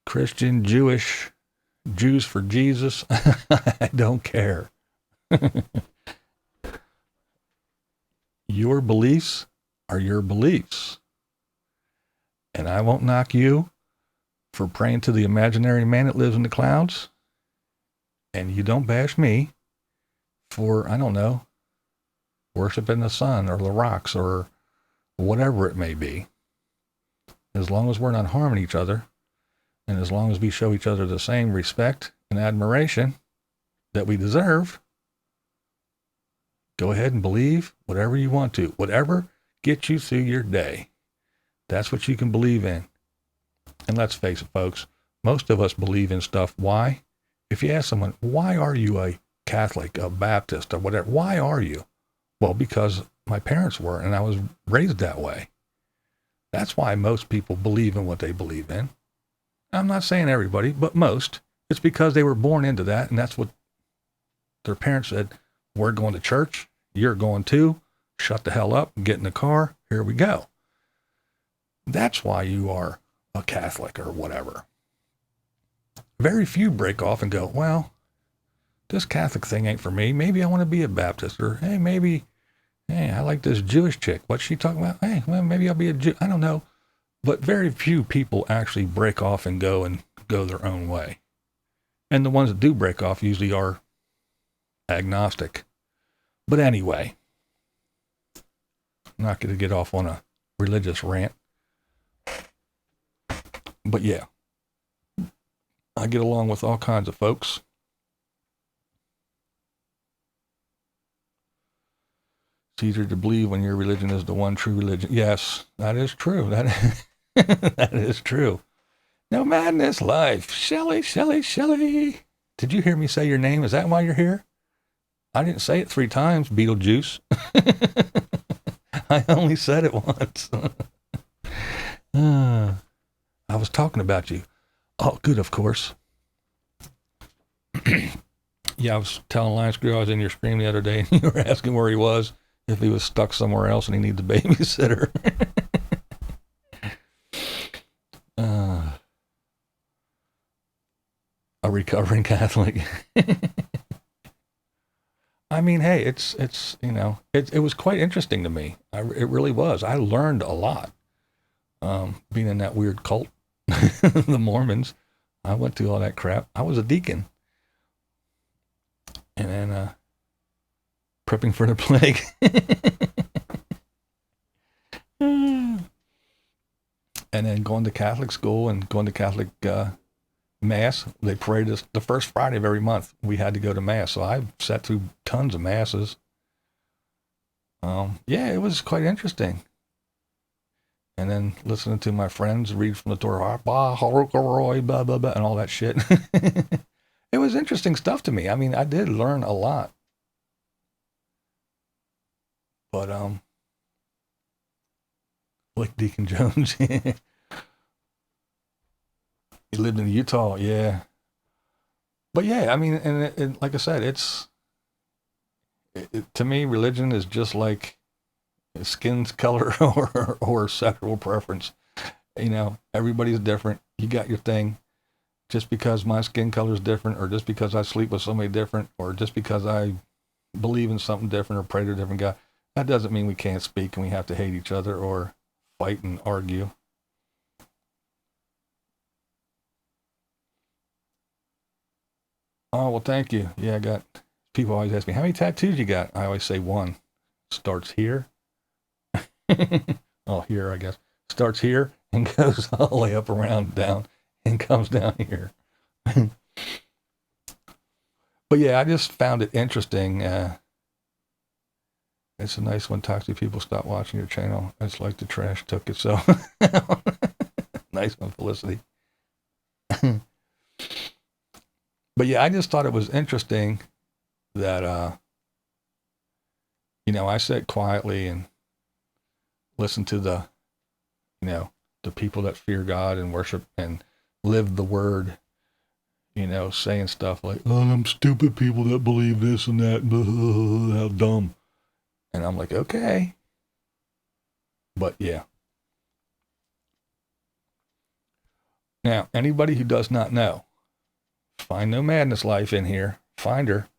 Christian, Jewish, Jews for Jesus. I don't care. Your beliefs are your beliefs. And I won't knock you for praying to the imaginary man that lives in the clouds. And you don't bash me for, I don't know, worshiping the sun or the rocks or whatever it may be. As long as we're not harming each other, and as long as we show each other the same respect and admiration that we deserve, go ahead and believe whatever you want to. Whatever gets you through your day, that's what you can believe in. And let's face it, folks, most of us believe in stuff. Why? If you ask someone, why are you a Catholic, a Baptist, or whatever, why are you? Well, because my parents were, and I was raised that way. That's why most people believe in what they believe in. I'm not saying everybody, but most. It's because they were born into that, and that's what their parents said. We're going to church. You're going too. Shut the hell up. Get in the car. Here we go. That's why you are a Catholic or whatever. Very few break off and go, well, this Catholic thing ain't for me. Maybe I want to be a Baptist. Or, hey, I like this Jewish chick. What's she talking about? Hey, well, maybe I'll be a Jew. I don't know. But very few people actually break off and go their own way. And the ones that do break off usually are agnostic. But anyway, I'm not going to get off on a religious rant. But yeah, I get along with all kinds of folks. It's easier to believe when your religion is the one true religion. Yes, that is true. That is true. No madness life. Shelley. Did you hear me say your name? Is that why you're here? I didn't say it 3 times, Beetlejuice. I only said it once. I was talking about you. Oh, good, of course. Yeah, I was telling Lion Screw I was in your stream the other day, and you were asking where he was, if he was stuck somewhere else and he needs a babysitter. A recovering Catholic. I mean, hey, it's you know, it was quite interesting to me. It really was. I learned a lot. Being in that weird cult, the Mormons. I went through all that crap. I was a deacon. And then prepping for the plague. And then going to Catholic school and going to Catholic Mass. They prayed us the first Friday of every month. We had to go to Mass. So I've sat through tons of Masses. Yeah, it was quite interesting. And then listening to my friends read from the Torah, blah, blah, blah, and all that shit. It was interesting stuff to me. I mean, I did learn a lot. But, like Deacon Jones, he lived in Utah, yeah. But yeah, I mean, and like I said, to me, religion is just like skin's color or sexual preference. You know, everybody's different. You got your thing. Just because my skin color is different, or just because I sleep with somebody different, or just because I believe in something different or pray to a different God, that doesn't mean we can't speak and we have to hate each other or fight and argue. Oh, well, thank you. Yeah, I got, people always ask me, how many tattoos you got? I always say one. Starts here. Oh, here, I guess. Starts here and goes all the way up around down and comes down here. But yeah, I just found it interesting. It's a nice when toxic people stop watching your channel. It's like the trash took it. So nice one, Felicity. But yeah, I just thought it was interesting that, you know, I sat quietly and listened to the, you know, the people that fear God and worship and live the word, you know, saying stuff like, oh, them stupid people that believe this and that, how dumb. And I'm like, okay. But yeah. Now, anybody who does not know, find No Madness Life in here, find her,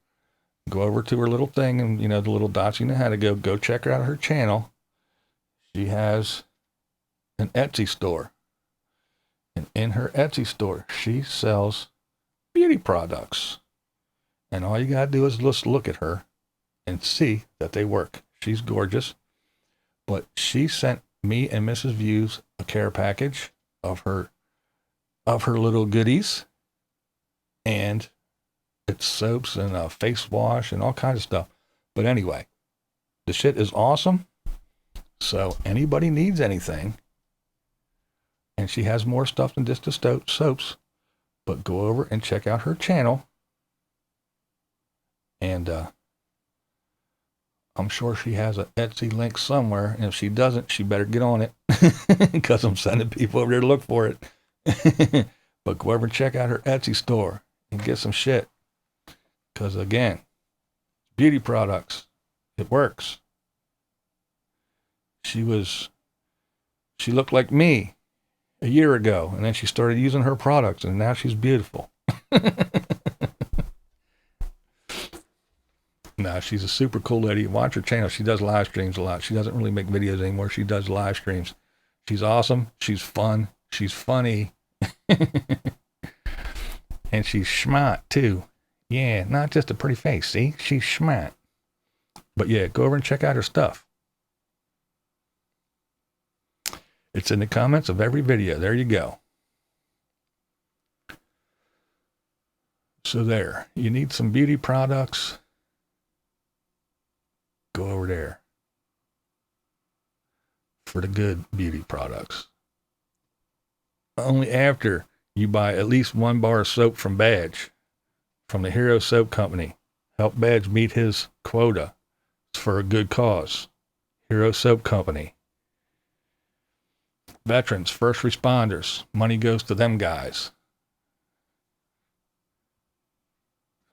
go over to her little thing and, you know, the little dots, you know how to go check her out her channel. She has an Etsy store. And in her Etsy store, she sells beauty products. And all you got to do is just look at her and see that they work. She's gorgeous. But she sent me and Mrs. Views a care package of her little goodies. And it's soaps and a face wash and all kinds of stuff. But anyway, the shit is awesome. So anybody needs anything, and she has more stuff than just the soaps, but go over and check out her channel. And I'm sure she has an Etsy link somewhere. And if she doesn't, she better get on it because I'm sending people over there to look for it. But go over and check out her Etsy store and get some shit. Because again, beauty products, it works. She looked like me a year ago, and then she started using her products, and now she's beautiful. No, she's a super cool lady. Watch her channel. She does live streams a lot. She doesn't really make videos anymore. She does live streams. She's awesome. She's fun. She's funny. And she's smart, too. Yeah, not just a pretty face, see? She's smart. But yeah, go over and check out her stuff. It's in the comments of every video. There you go. So there, you need some beauty products. Go over there for the good beauty products. Only after you buy at least one bar of soap from Badge, from the Hero Soap Company. Help Badge meet his quota. It's for a good cause. Hero Soap Company. Veterans, first responders, money goes to them guys.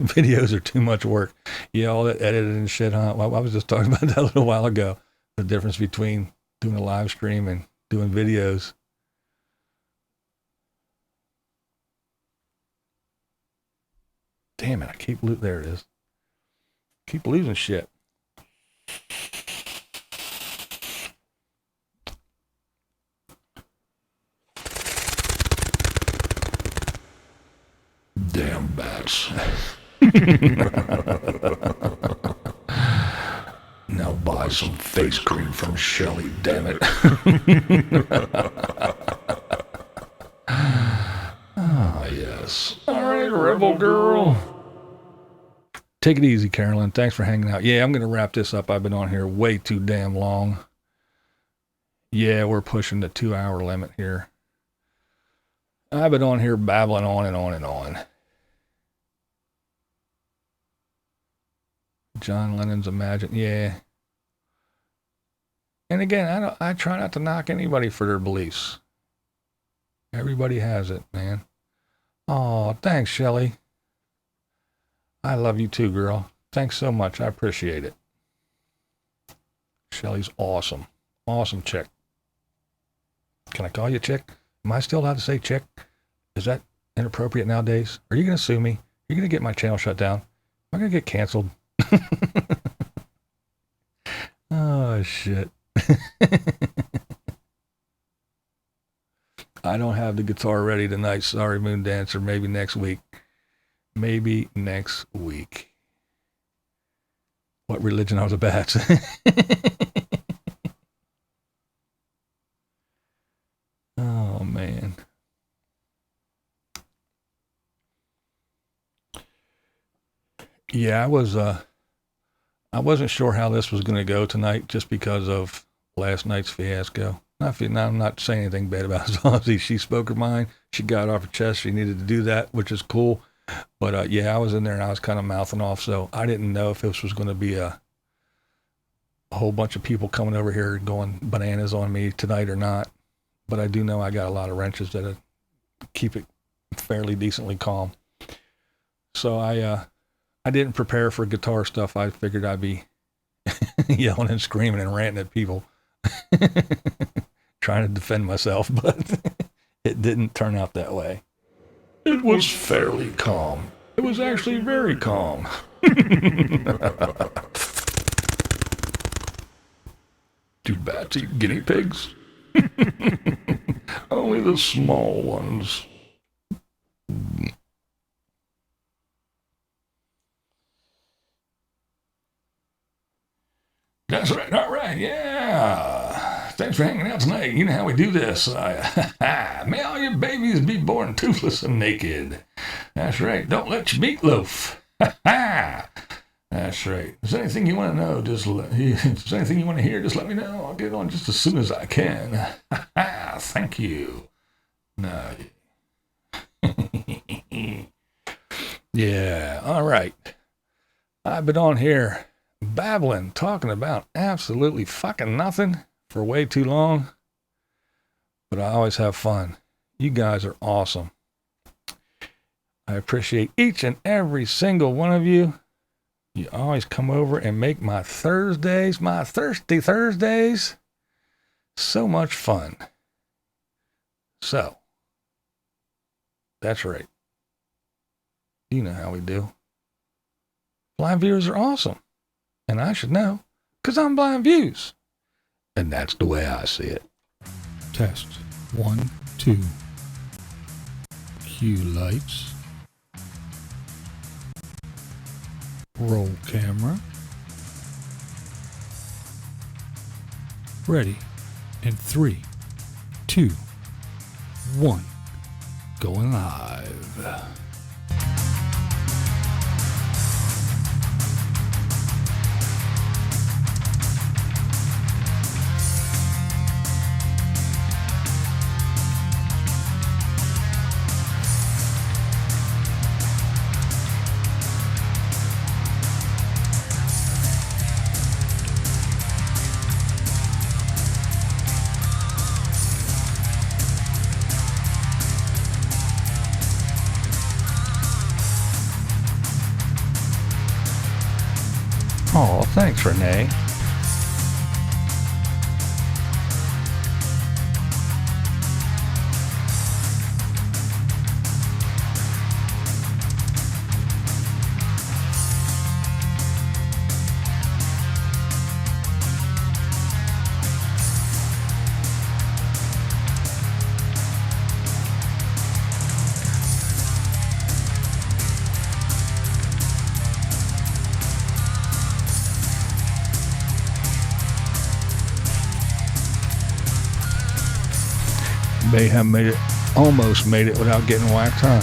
Videos are too much work. Yeah, all that editing and shit, huh? Well, I was just talking about that a little while ago. The difference between doing a live stream and doing videos. Damn it, I there it is. Keep losing shit. Damn bats. Now buy some face cream from Shelly, damn it. Ah, yes. All right, rebel girl. Take it easy, Carolyn. Thanks for hanging out. Yeah, I'm going to wrap this up. I've been on here way too damn long. Yeah, we're pushing the 2-hour limit here. I've been on here babbling on and on and on. John Lennon's Imagine. Yeah. And again, I try not to knock anybody for their beliefs. Everybody has it, man. Oh, thanks, Shelly. I love you too, girl. Thanks so much. I appreciate it. Shelly's awesome. Awesome chick. Can I call you chick? Am I still allowed to say chick? Is that inappropriate nowadays? Are you going to sue me? Are you going to get my channel shut down? Am I going to get canceled? Oh, shit. I don't have the guitar ready tonight. Sorry, Moon Dancer. Maybe next week. Maybe next week. What religion are the bats? Oh, man. Yeah, I wasn't sure how this was going to go tonight just because of last night's fiasco. I'm not saying anything bad about Zazie. She spoke her mind. She got off her chest. She needed to do that, which is cool. But yeah, I was in there and I was kind of mouthing off. So I didn't know if this was going to be a whole bunch of people coming over here going bananas on me tonight or not. But I do know I got a lot of wrenches that keep it fairly decently calm. So I didn't prepare for guitar stuff. I figured I'd be yelling and screaming and ranting at people. Trying to defend myself, but it didn't turn out that way. It was fairly calm. It was actually very calm. Do bats eat guinea pigs? Only the small ones. That's right. All right. Yeah. Thanks for hanging out tonight. You know how we do this. May all your babies be born toothless and naked. That's right. Don't let your meatloaf. That's right. If there's anything you want to know, if there's anything you want to hear, just let me know. I'll get on just as soon as I can. Thank you. No. Yeah. All right. I've been on here babbling, talking about absolutely fucking nothing for way too long, but I always have fun. You guys are awesome. I appreciate each and every single one of you. You always come over and make my Thursdays, my thirsty Thursdays, so much fun. So, that's right. You know how we do. BlindViews are awesome. And I should know, because I'm BlindViews. And that's the way I see it. Test 1, 2. Cue lights. Roll camera. Ready. In 3, 2, 1. Going live. Oh, thanks, Renee. May have made it, almost made it without getting whacked, huh?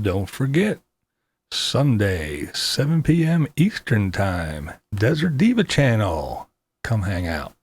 don't forget, Sunday, 7 p.m. Eastern Time, Desert Diva channel. Come hang out.